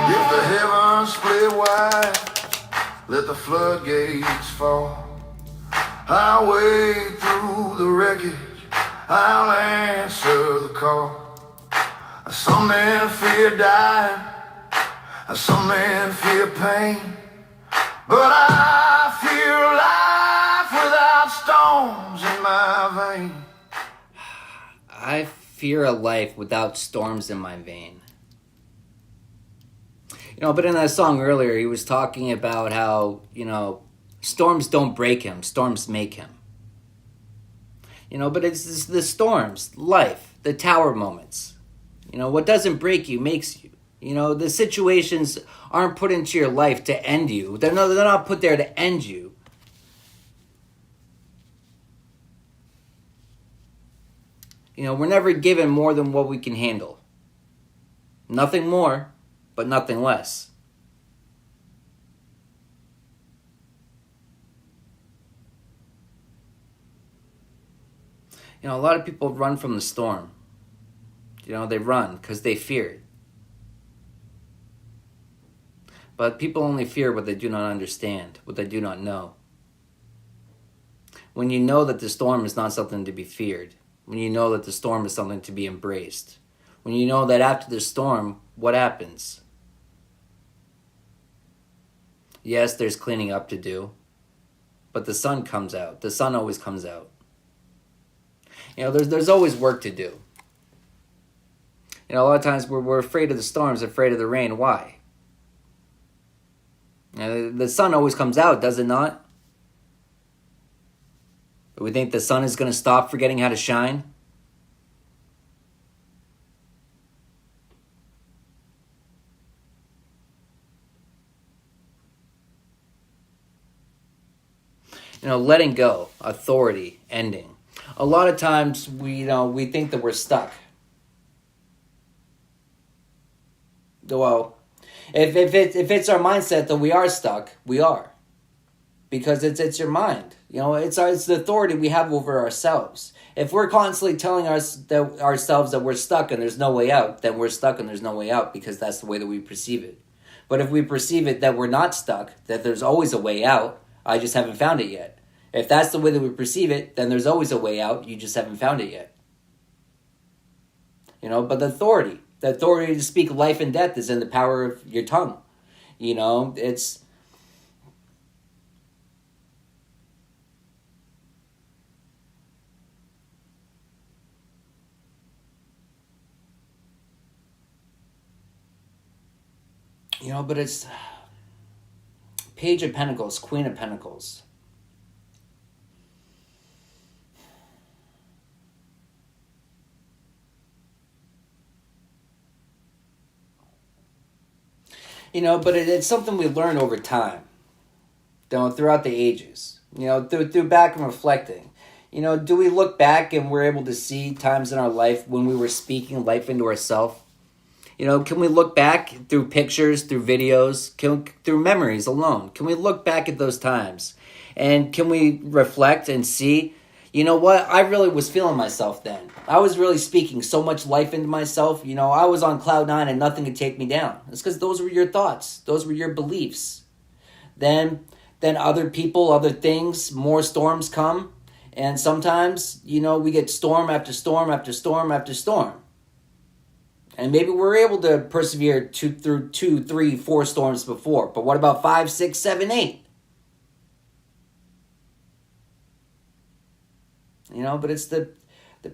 If the heavens split wide, let the floodgates fall. I'll wade through the wreckage, I'll answer the call. Some men fear dying, some men fear pain, but I fear life without storms in my veins.
I fear a life without storms in my vein. But in that song earlier, he was talking about how, storms don't break him, storms make him. But it's the storms, life, the tower moments. What doesn't break you makes you. The situations aren't put into your life to end you. They're not put there to end you. We're never given more than what we can handle. Nothing more, but nothing less. A lot of people run from the storm. They run because they fear it. But people only fear what they do not understand, what they do not know. When you know that the storm is not something to be feared, when you know that the storm is something to be embraced, when you know that after the storm, what happens? Yes, there's cleaning up to do, but the sun comes out. The sun always comes out. There's always work to do. A lot of times we're afraid of the storms, afraid of the rain. Why? The sun always comes out, does it not? But we think the sun is going to stop forgetting how to shine? Letting go, authority, ending. A lot of times we think that we're stuck. Well, if it's our mindset that we are stuck, we are, because it's your mind. It's the authority we have over ourselves. If we're constantly telling ourselves that we're stuck and there's no way out, then we're stuck and there's no way out, because that's the way that we perceive it. But if we perceive it that we're not stuck, that there's always a way out, I just haven't found it yet. If that's the way that we perceive it, then there's always a way out, you just haven't found it yet. But the authority to speak life and death is in the power of your tongue. It's... but it's Page of Pentacles, Queen of Pentacles. But it's something we learn over time, throughout the ages, through back and reflecting. Do we look back and we're able to see times in our life when we were speaking life into ourselves? Can we look back through pictures, through videos, through memories alone? Can we look back at those times? And can we reflect and see, what? I really was feeling myself then. I was really speaking so much life into myself. I was on cloud nine and nothing could take me down. It's because those were your thoughts. Those were your beliefs. Then other people, other things, more storms come. And sometimes, we get storm after storm after storm after storm. And maybe we're able to persevere through 2, 3, 4 storms before. But what about 5, 6, 7, 8? But it's the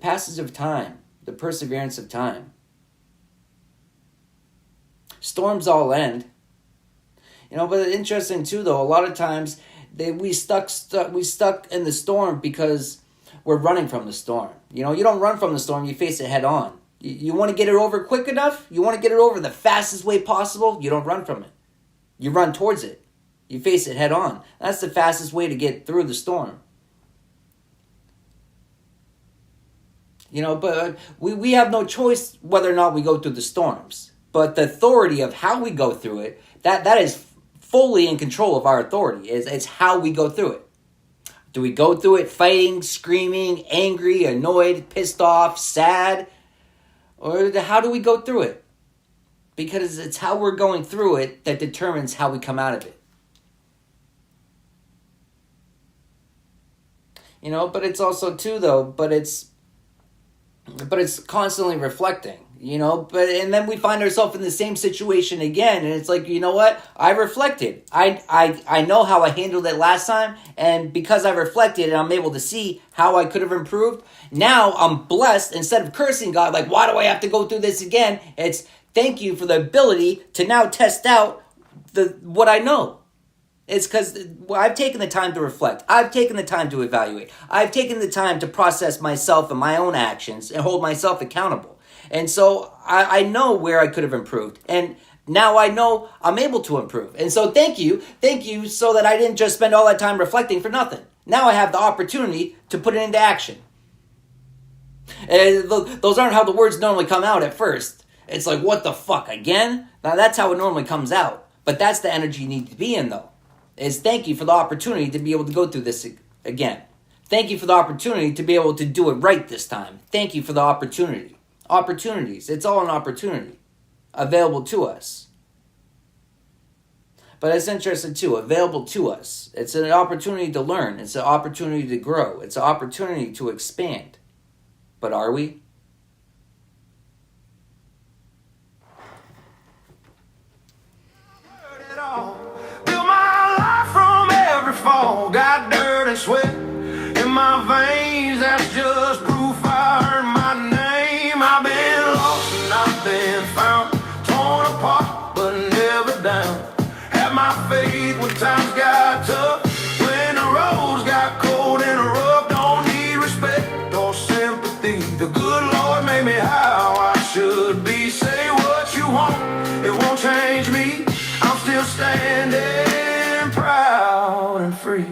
passage of time, the perseverance of time. Storms all end. But interesting too, though, a lot of times we stuck in the storm because we're running from the storm. You don't run from the storm, you face it head on. You want to get it over quick enough? You want to get it over the fastest way possible? You don't run from it. You run towards it. You face it head on. That's the fastest way to get through the storm. But we have no choice whether or not we go through the storms. But the authority of how we go through it, that is fully in control of our authority. It's how we go through it. Do we go through it fighting, screaming, angry, annoyed, pissed off, sad? Or how do we go through it? Because it's how we're going through it that determines how we come out of it. But it's also too, though, but it's constantly reflecting, and then we find ourselves in the same situation again, and it's like, what? I reflected. I know how I handled it last time, and because I reflected and I'm able to see how I could have improved, now I'm blessed. Instead of cursing God, like, why do I have to go through this again? It's thank you for the ability to now test out what I know. It's because I've taken the time to reflect. I've taken the time to evaluate. I've taken the time to process myself and my own actions and hold myself accountable. And so I know where I could have improved. And now I know I'm able to improve. And so thank you so that I didn't just spend all that time reflecting for nothing. Now I have the opportunity to put it into action. And those aren't how the words normally come out at first. It's like, what the fuck, again? Now that's how it normally comes out. But that's the energy you need to be in, though. Is thank you for the opportunity to be able to go through this again. Thank you for the opportunity to be able to do it right this time. Thank you for the opportunity. Opportunities. It's all an opportunity available to us. But it's interesting too, available to us. It's an opportunity to learn. It's an opportunity to grow. It's an opportunity to expand. But are we?
Got dirt and sweat in my veins, that's just proof I earned my name. I've been lost and I've been found, torn apart but never down. Had my faith when times got tough, when the roads got cold and rough. Don't need respect or sympathy, the good Lord made me how I should be. Say what you want, it won't change me. I'm still standing proud and free.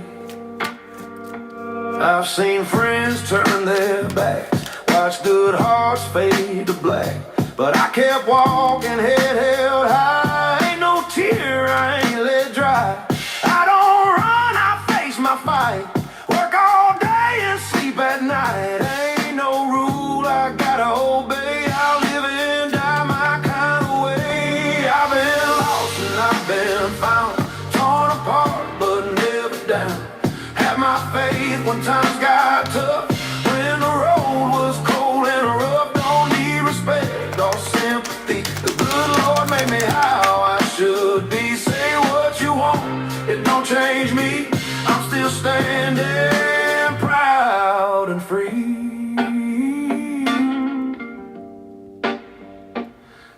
I've seen friends turn their backs, watch good hearts fade to black, but I kept walking, head held high. Ain't no tear I ain't let dry. I don't run, I face my fight, work all day and sleep at night. Ain't no rule I gotta obey, I'll live and die my kind of way. I've been lost and I've been found, torn apart but never down. Had my faith when times got tough, when the road was cold and rough. Don't need respect or sympathy, the good Lord made me how I should be. Say what you want, it don't change me. I'm still standing proud and free.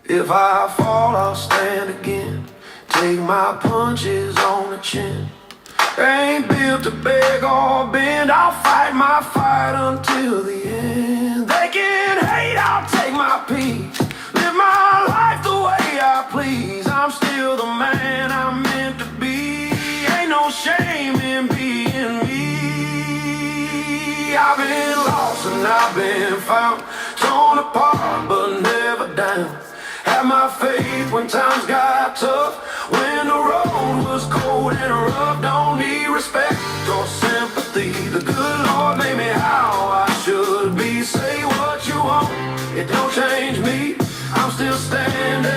If I fall, I'll stand again, take my punches on the chin. Ain't built to beg or bend, I'll fight my fight until the end. They can hate, I'll take my peace, live my life the way I please. I'm still the man I'm meant to be. Ain't no shame in being me. I've been lost and I've been found, torn apart but never down. Had my faith when times got tough, when the road was cold and rough. Don't need respect or sympathy. The good Lord made me how I should be. Say what you want, it don't change me. I'm still standing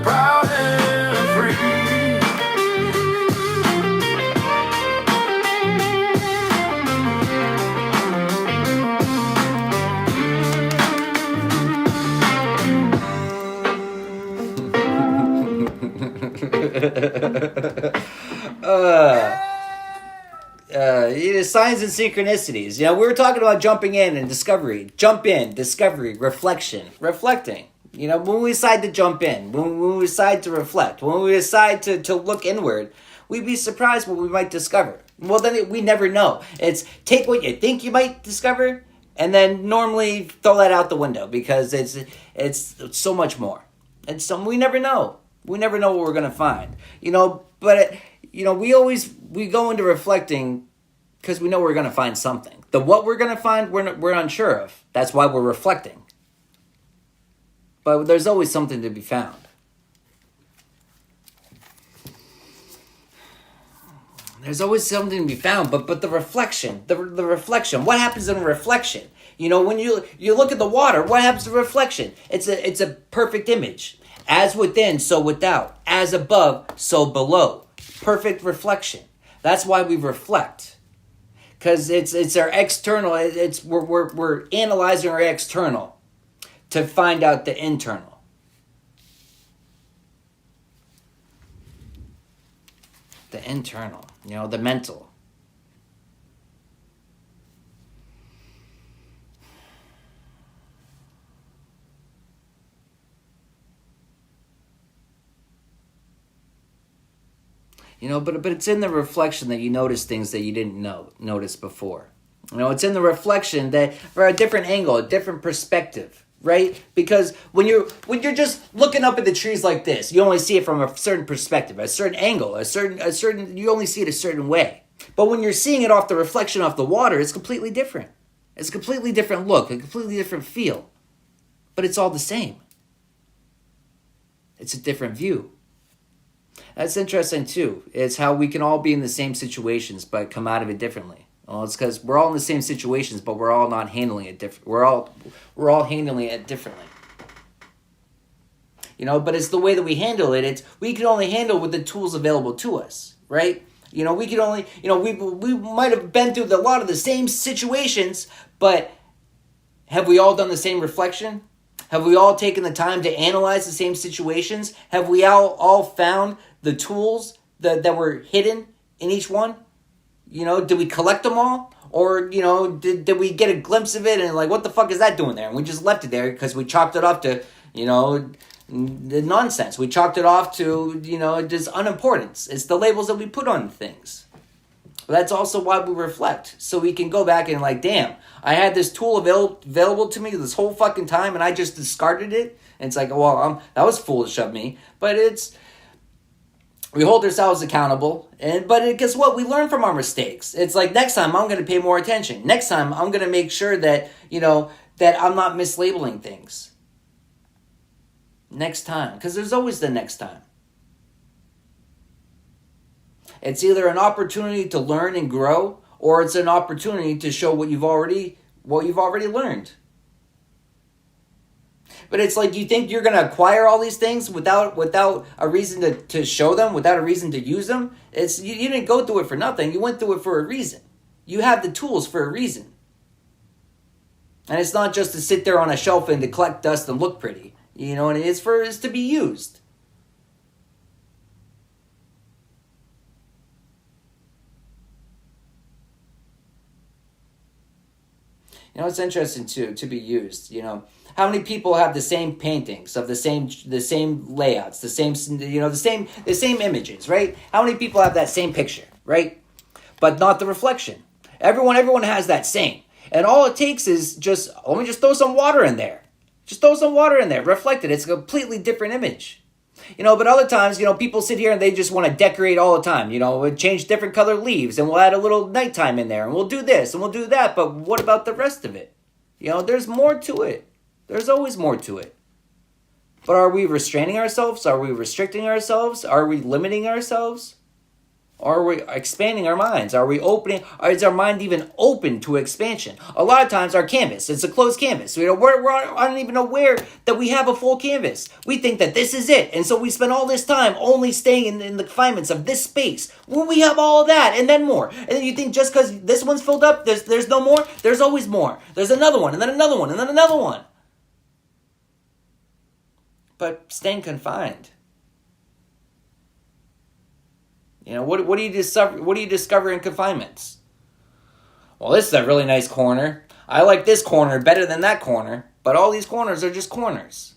proud and free.
Signs and synchronicities. We were talking about jumping in and discovery. Jump in, discovery, reflection, reflecting. When we decide to jump in, when we decide to reflect, when we decide to look inward, we'd be surprised what we might discover. Well, then we never know. It's take what you think you might discover, and then normally throw that out the window because it's so much more. And so we never know. We never know what we're gonna find. But we go into reflecting because we know we're gonna find something. The what we're gonna find, we're unsure of. That's why we're reflecting. But there's always something to be found. There's always something to be found, but the reflection, the reflection. What happens in a reflection? When you look at the water, what happens to reflection? It's a perfect image. As within, so without. As above, so below. Perfect reflection. That's why we reflect. Because it's our external. We're analyzing our external to find out the internal. The internal, the mental. But it's in the reflection that you notice things that you didn't notice before. It's in the reflection that for a different angle, a different perspective, right? Because when you're just looking up at the trees like this, you only see it from a certain perspective, a certain angle, a certain you only see it a certain way. But when you're seeing it off the reflection off the water, it's completely different. It's a completely different look, a completely different feel. But it's all the same. It's a different view. That's interesting too. It's how we can all be in the same situations but come out of it differently. Well, it's because we're all in the same situations, but we're all not handling it different. We're all handling it differently. But it's the way that we handle it. We can only handle with the tools available to us, right? We can only, we might have been through a lot of the same situations, but have we all done the same reflection? Have we all taken the time to analyze the same situations? Have we all found the tools that were hidden in each one? Did we collect them all? Or, did we get a glimpse of it and what the fuck is that doing there? And we just left it there because we chalked it off to, the nonsense. We chalked it off to, just unimportance. It's the labels that we put on things. But that's also why we reflect. So we can go back and damn, I had this tool available to me this whole fucking time and I just discarded it. And it's that was foolish of me. But we hold ourselves accountable. But guess what? We learn from our mistakes. It's next time I'm going to pay more attention. Next time I'm going to make sure that, that I'm not mislabeling things. Next time. Because there's always the next time. It's either an opportunity to learn and grow, or it's an opportunity to show what you've already learned. But it's you think you're going to acquire all these things without a reason to show them, without a reason to use them. You didn't go through it for nothing. You went through it for a reason. You have the tools for a reason. And it's not just to sit there on a shelf and to collect dust and look pretty. And it's to be used. It's interesting too to be used. How many people have the same paintings of the same layouts, the same images, right? How many people have that same picture, right? But not the reflection. Everyone has that same. And all it takes is let me just throw some water in there. Just throw some water in there, reflect it. It's a completely different image. But other times, people sit here and they just want to decorate all the time. We'll change different color leaves and we'll add a little nighttime in there and we'll do this and we'll do that. But what about the rest of it? There's more to it. There's always more to it. But are we restraining ourselves? Are we restricting ourselves? Are we limiting ourselves? Are we expanding our minds? Are we opening? Is our mind even open to expansion? A lot of times our canvas, it's a closed canvas. We're not even aware that we have a full canvas. We think that this is it. And so we spend all this time only staying in the confinements of this space. Well, we have all of that and then more. And then you think just because this one's filled up, there's no more? There's always more. There's another one and then another one and then another one. But staying confined. What do you discover? What do you discover in confinements? Well, this is a really nice corner. I like this corner better than that corner, but all these corners are just corners.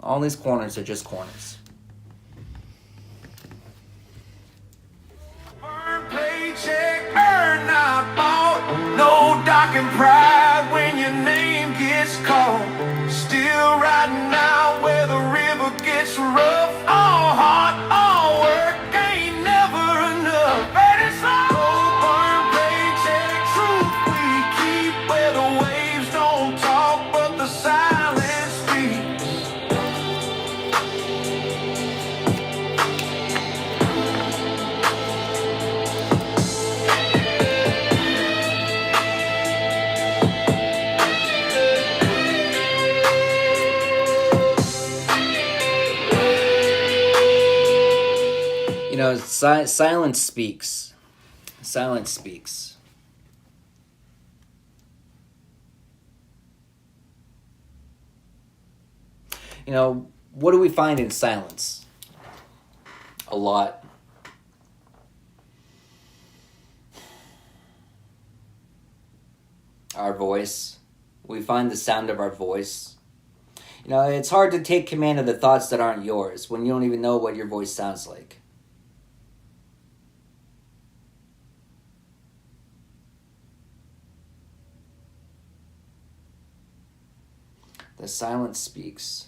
All these corners are just corners.
Paycheck earned, not bought. No dock and pride when your name gets called. Still riding out where the river gets rough. All heart, all work ain't never enough. And it's all cold burn paycheck truth we keep, where the waves don't talk but the silence speaks.
Silence speaks. Silence speaks. What do we find in silence? A lot. Our voice. We find the sound of our voice. It's hard to take command of the thoughts that aren't yours when you don't even know what your voice sounds like. The silence speaks.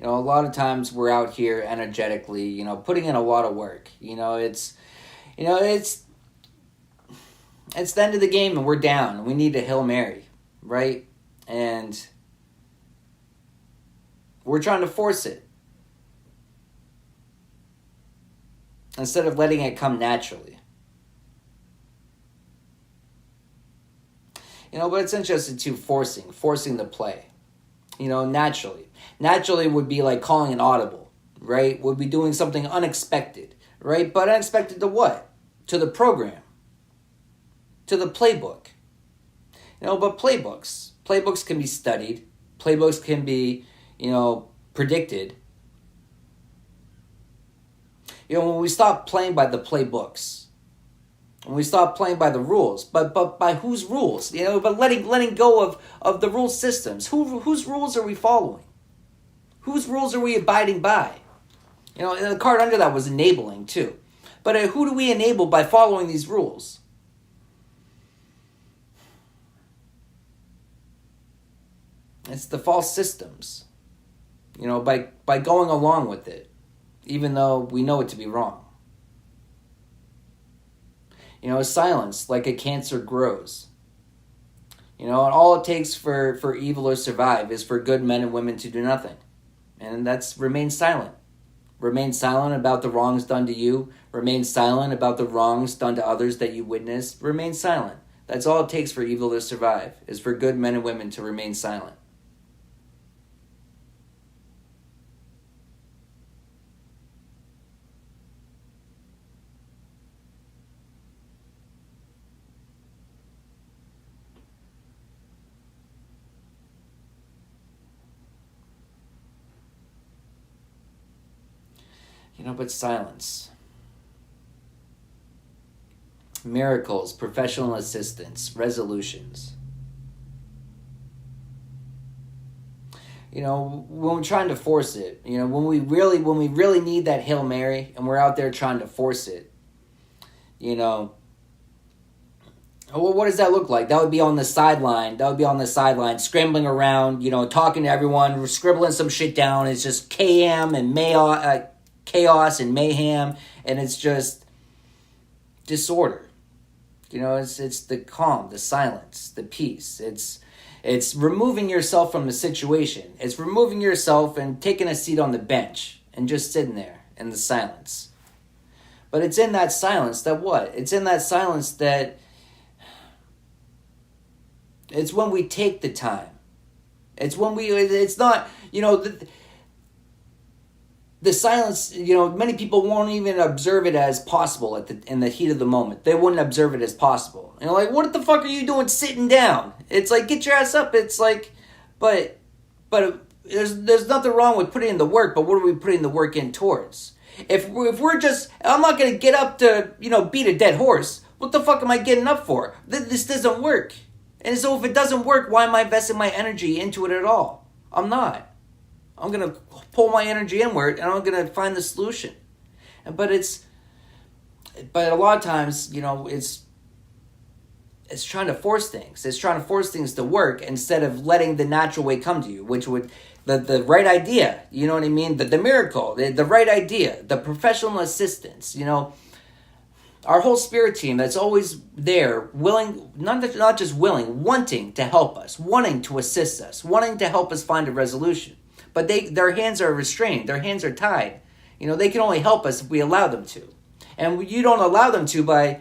A lot of times we're out here energetically, putting in a lot of work. It's the end of the game and we're down. We need a Hail Mary, right? And we're trying to force it instead of letting it come naturally. But it's interesting too, forcing the play. Naturally. Naturally would be like calling an audible, right? Would be doing something unexpected, right? But unexpected to what? To the program. To the playbook. But playbooks can be studied. Playbooks can be, predicted. When we stop playing by the playbooks, when we stop playing by the rules, but by whose rules? But letting go of the rule systems. Whose rules are we following? Whose rules are we abiding by? And the card under that was enabling too. But who do we enable by following these rules? It's the false systems. By going along with it, even though we know it to be wrong. Silence, like a cancer, grows. And all it takes for evil to survive is for good men and women to do nothing. And that's remain silent. Remain silent about the wrongs done to you. Remain silent about the wrongs done to others that you witnessed. Remain silent. That's all it takes for evil to survive, is for good men and women to remain silent. But silence. Miracles, professional assistance, resolutions. When we're trying to force it, when we really need that Hail Mary and we're out there trying to force it, Well, what does that look like? That would be on the sideline. That would be on the sideline, scrambling around, talking to everyone, scribbling some shit down. It's just chaos and mayhem, and it's just disorder. It's the calm, the silence, the peace. It's removing yourself from the situation. It's removing yourself and taking a seat on the bench and just sitting there in the silence. But it's in that silence that what? It's in that silence that it's when we take the time. It's not, the silence, many people won't even observe it as possible in the heat of the moment. They wouldn't observe it as possible. Like, what the fuck are you doing sitting down? It's like, get your ass up. It's like, but there's nothing wrong with putting in the work, but what are we putting the work in towards? If we're just, I'm not going to get up to, beat a dead horse. What the fuck am I getting up for? This doesn't work. And so if it doesn't work, why am I investing my energy into it at all? I'm not. I'm going to pull my energy inward and I'm going to find the solution. But a lot of times, it's trying to force things. It's trying to force things to work instead of letting the natural way come to you, which would, the right idea, you know what I mean? The miracle, the right idea, the professional assistance, our whole spirit team that's always there, willing, not just willing, wanting to help us, wanting to assist us, wanting to help us find a resolution. But their hands are restrained. Their hands are tied. They can only help us if we allow them to. And you don't allow them to by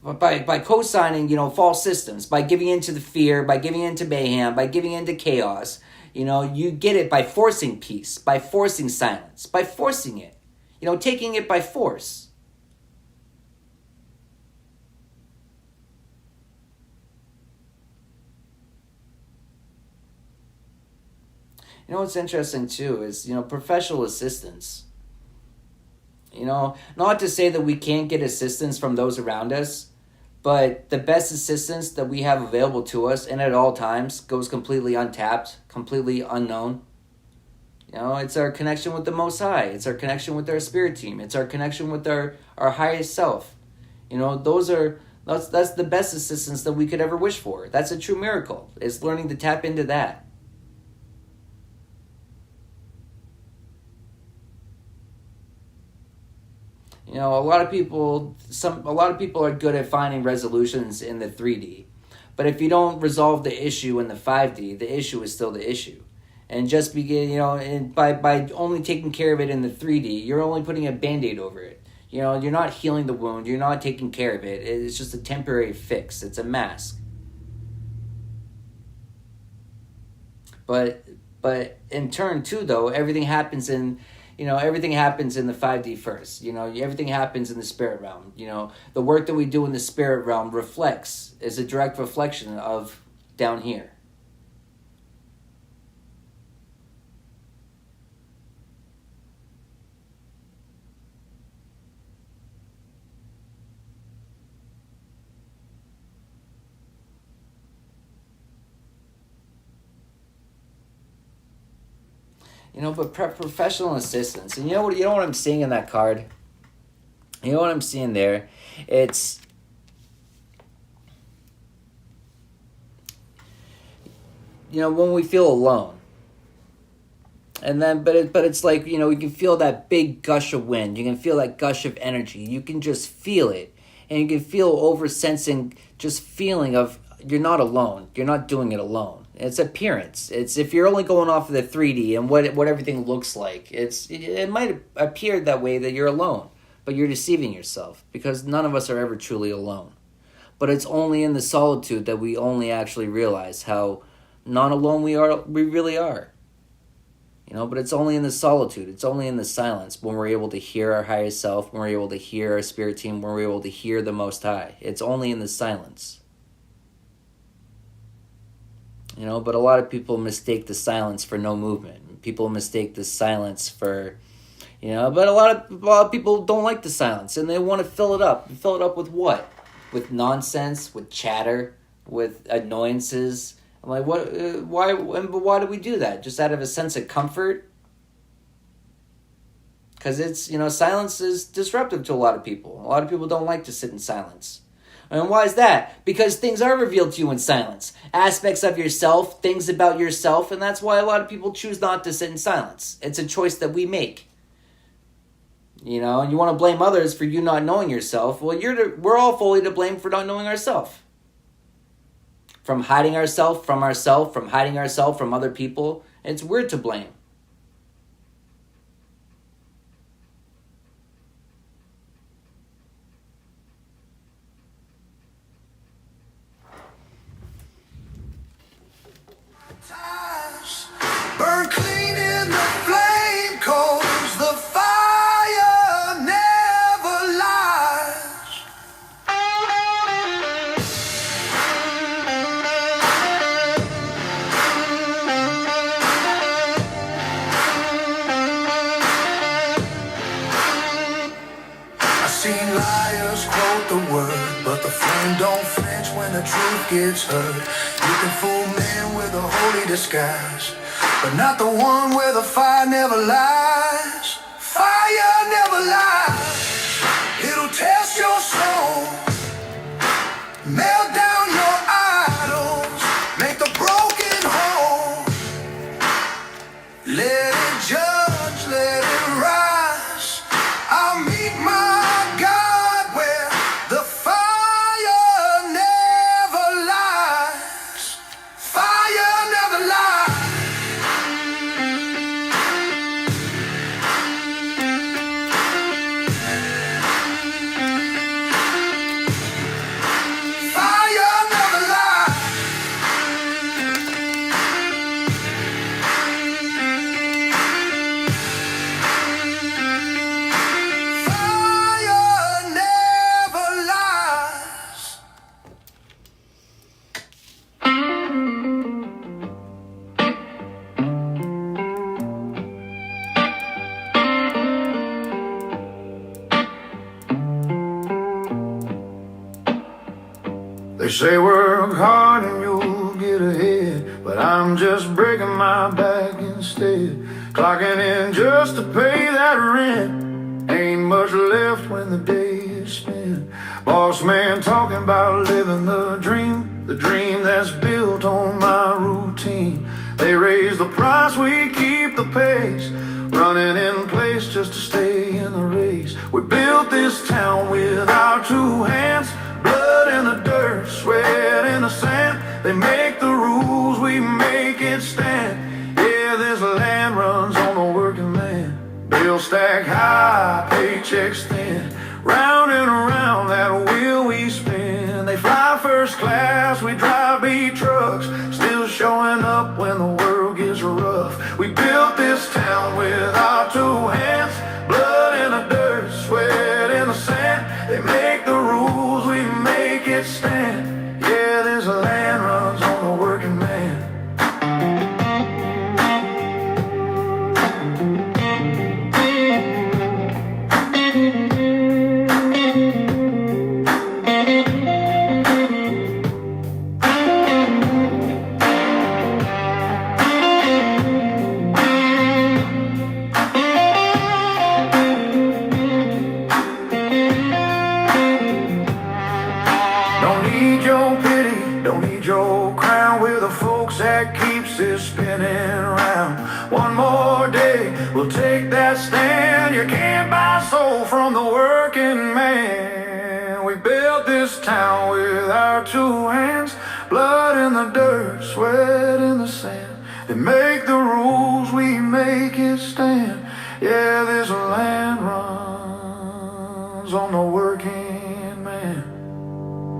co-signing, false systems, by giving into the fear, by giving into mayhem, by giving into chaos. You get it by forcing peace, by forcing silence, by forcing it. Taking it by force. What's interesting too is, professional assistance. Not to say that we can't get assistance from those around us, but the best assistance that we have available to us and at all times goes completely untapped, completely unknown. It's our connection with the Most High. It's our connection with our spirit team. It's our connection with our highest self. That's the best assistance that we could ever wish for. That's a true miracle. It's learning to tap into that. A lot of people are good at finding resolutions in the 3D. But if you don't resolve the issue in the 5D, the issue is still the issue. And just begin, and by only taking care of it in the 3D, you're only putting a Band-Aid over it. You're not healing the wound, you're not taking care of it. It's just a temporary fix. It's a mask. But in turn too, though, everything happens in the 5D first. Everything happens in the spirit realm. The work that we do in the spirit realm is a direct reflection of down here. But professional assistance, and you know what I'm seeing in that card? You know what I'm seeing there? It's when we feel alone, and then but it's like you can feel that big gush of wind, you can feel that gush of energy, you can just feel it, and you can feel oversensing, just feeling of you're not alone, you're not doing it alone. It's appearance. It's if you're only going off of the 3D and what everything looks like. It might appear that way that you're alone, but you're deceiving yourself because none of us are ever truly alone. But it's only in the solitude that we only actually realize how not alone we really are. But it's only in the solitude. It's only in the silence when we're able to hear our highest self, when we're able to hear our spirit team, when we're able to hear the Most High. It's only in the silence. But a lot of people mistake the silence for no movement. People mistake the silence for, but a lot of people don't like the silence and they want to fill it up. Fill it up with what? With nonsense, with chatter, with annoyances. I'm like, what? Why do we do that? Just out of a sense of comfort? Because it's, silence is disruptive to a lot of people. A lot of people don't like to sit in silence. And why is that? Because things are revealed to you in silence. Aspects of yourself, things about yourself, and that's why a lot of people choose not to sit in silence. It's a choice that we make. You know, and you want to blame others for you not knowing yourself. Well, we're all fully to blame for not knowing ourselves. From hiding ourselves from hiding ourselves from other people. We're to blame.
Burn clean in the flame, 'cause the fire never lies. I've seen liars quote the word, but the flame don't flinch when the truth gets heard. You can fool men with a holy disguise, but not the one where the fire never lies. Fire never lies. It'll test your soul, melt down your idols, make the broken whole. Let it judge, let it rise. I'll meet my God where the fire never lies. Fire never lies. Fire never lies. Fire never lies. They say work hard and you'll get ahead, but I'm just breaking my back instead. Clocking in just to pay that rent. Ain't much left when the day is spent. Boss man talking about living the dream that's built on my routine. They raise the price, we keep the pace, running in place just to stay in the race. We built this town with our two hands, blood in the dirt, sweat in the sand. They make the rules, we make it stand. Yeah, this land runs on the working man. Bills stack high, paychecks thin. Round and around that wheel we spin. They fly first class, we drive beat trucks, still showing up when the world gets rough. We built this town with our two hands, blood in the dirt, sweat in the sand. They make the rules, we make it stand. Yeah, this land runs on the working man. Don't need your pity, don't need your crown. We're the folks that keeps this spinning round. One more day, we'll take that stand. You can't buy soul from the working man. We built this town with our two hands, blood in the dirt, sweat in the sand. They make the rules, we make it stand. Yeah, this land runs on the working man.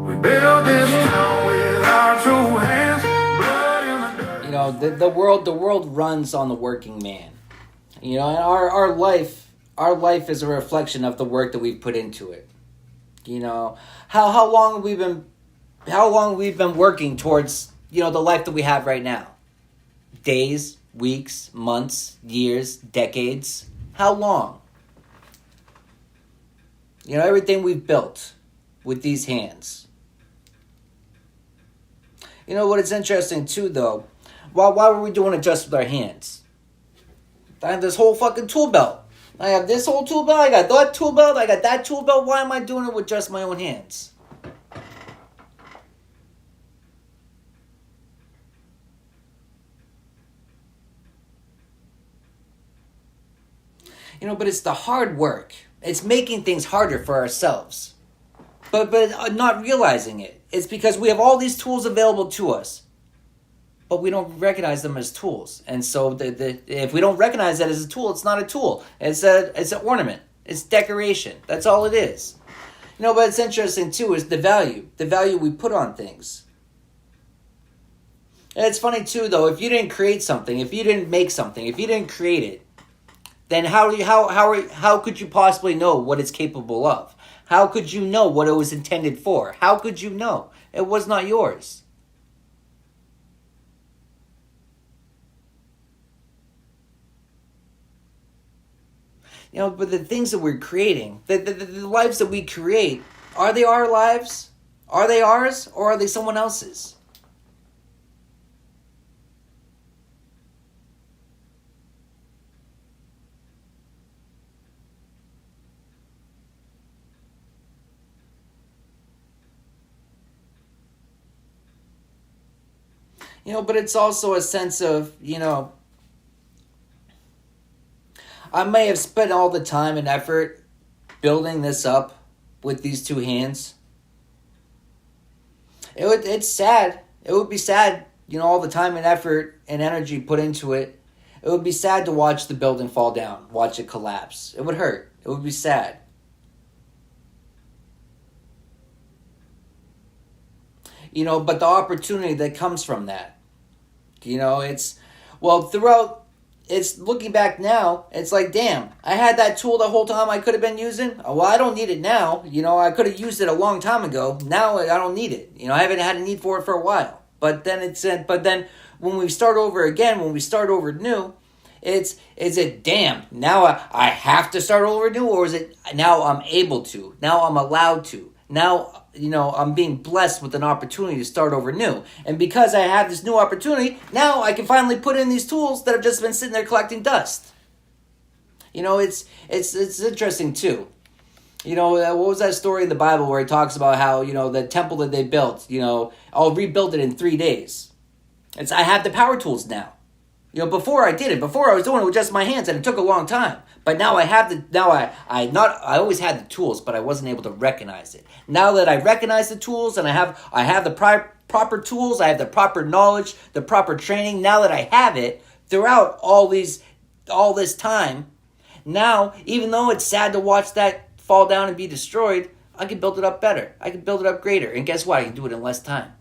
We built this town with our two hands, blood in the dirt.
You know, the world runs on the working man. You know, and our life is a reflection of the work that we've put into it. You know, how long we've been working towards, you know, the life that we have right now. Days, weeks, months, years, decades. How long? You know, everything we've built with these hands. You know what is interesting too, though? Why were we doing it just with our hands? I have this whole fucking tool belt. I have this whole tool belt. I got that tool belt. I got that tool belt. Why am I doing it with just my own hands? But it's the hard work. It's making things harder for ourselves. But not realizing it. It's because we have all these tools available to us, but we don't recognize them as tools. And so if we don't recognize that as a tool, it's not a tool. It's an ornament. It's decoration. That's all it is. But it's interesting too is the value we put on things. And it's funny too though, if you didn't create something, if you didn't make something, if you didn't create it, then how could you possibly know what it's capable of? How could you know what it was intended for? How could you know? It was not yours. But the things that we're creating, the lives that we create, are they our lives? Are they ours? Or are they someone else's? But it's also a sense of, I may have spent all the time and effort building this up with these two hands. It's sad. It would be sad, all the time and effort and energy put into it. It would be sad to watch the building fall down, watch it collapse. It would hurt. It would be sad. But the opportunity that comes from that, it's looking back now, it's like, damn, I had that tool the whole time I could have been using. Well, I don't need it now. I could have used it a long time ago. Now I don't need it. I haven't had a need for it for a while. But then when we start over again, when we start over new, is it damn, now I have to start over new, or is it now I'm able to, now I'm allowed to, now I'm being blessed with an opportunity to start over new. And because I have this new opportunity, now I can finally put in these tools that have just been sitting there collecting dust. It's interesting too. What was that story in the Bible where it talks about how, the temple that they built, I'll rebuild it in 3 days. I have the power tools now. Before I did it, before I was doing it with just my hands and it took a long time. But now I have I always had the tools, but I wasn't able to recognize it. Now that I recognize the tools and I have the proper tools, I have the proper knowledge, the proper training. Now that I have it throughout all this time, now even though it's sad to watch that fall down and be destroyed, I can build it up better. I can build it up greater. And guess what? I can do it in less time.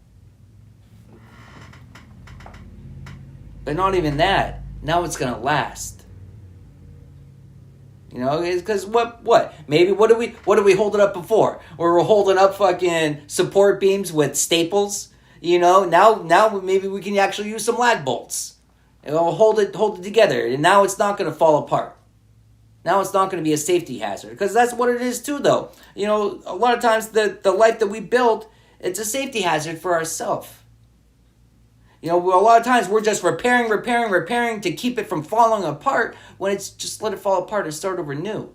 But not even that. Now it's going to last. Because what? Maybe what do we hold it up before? Where we're holding up fucking support beams with staples. Now maybe we can actually use some lag bolts. Hold it together. And now it's not going to fall apart. Now it's not going to be a safety hazard. Because that's what it is too, though. A lot of times the life that we build, it's a safety hazard for ourselves. A lot of times we're just repairing to keep it from falling apart when it's just let it fall apart and start over new.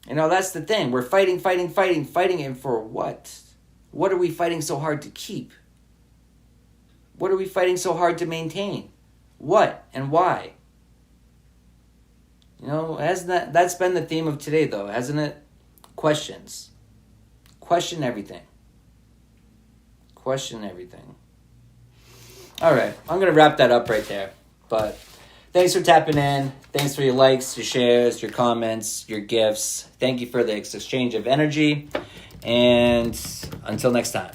That's the thing. We're fighting, and for what? What are we fighting so hard to keep? What are we fighting so hard to maintain? What and why? That's been the theme of today, though, hasn't it? Questions. Question everything. Question everything. All right, I'm going to wrap that up right there. But thanks for tapping in. Thanks for your likes, your shares, your comments, your gifts. Thank you for the exchange of energy. And until next time.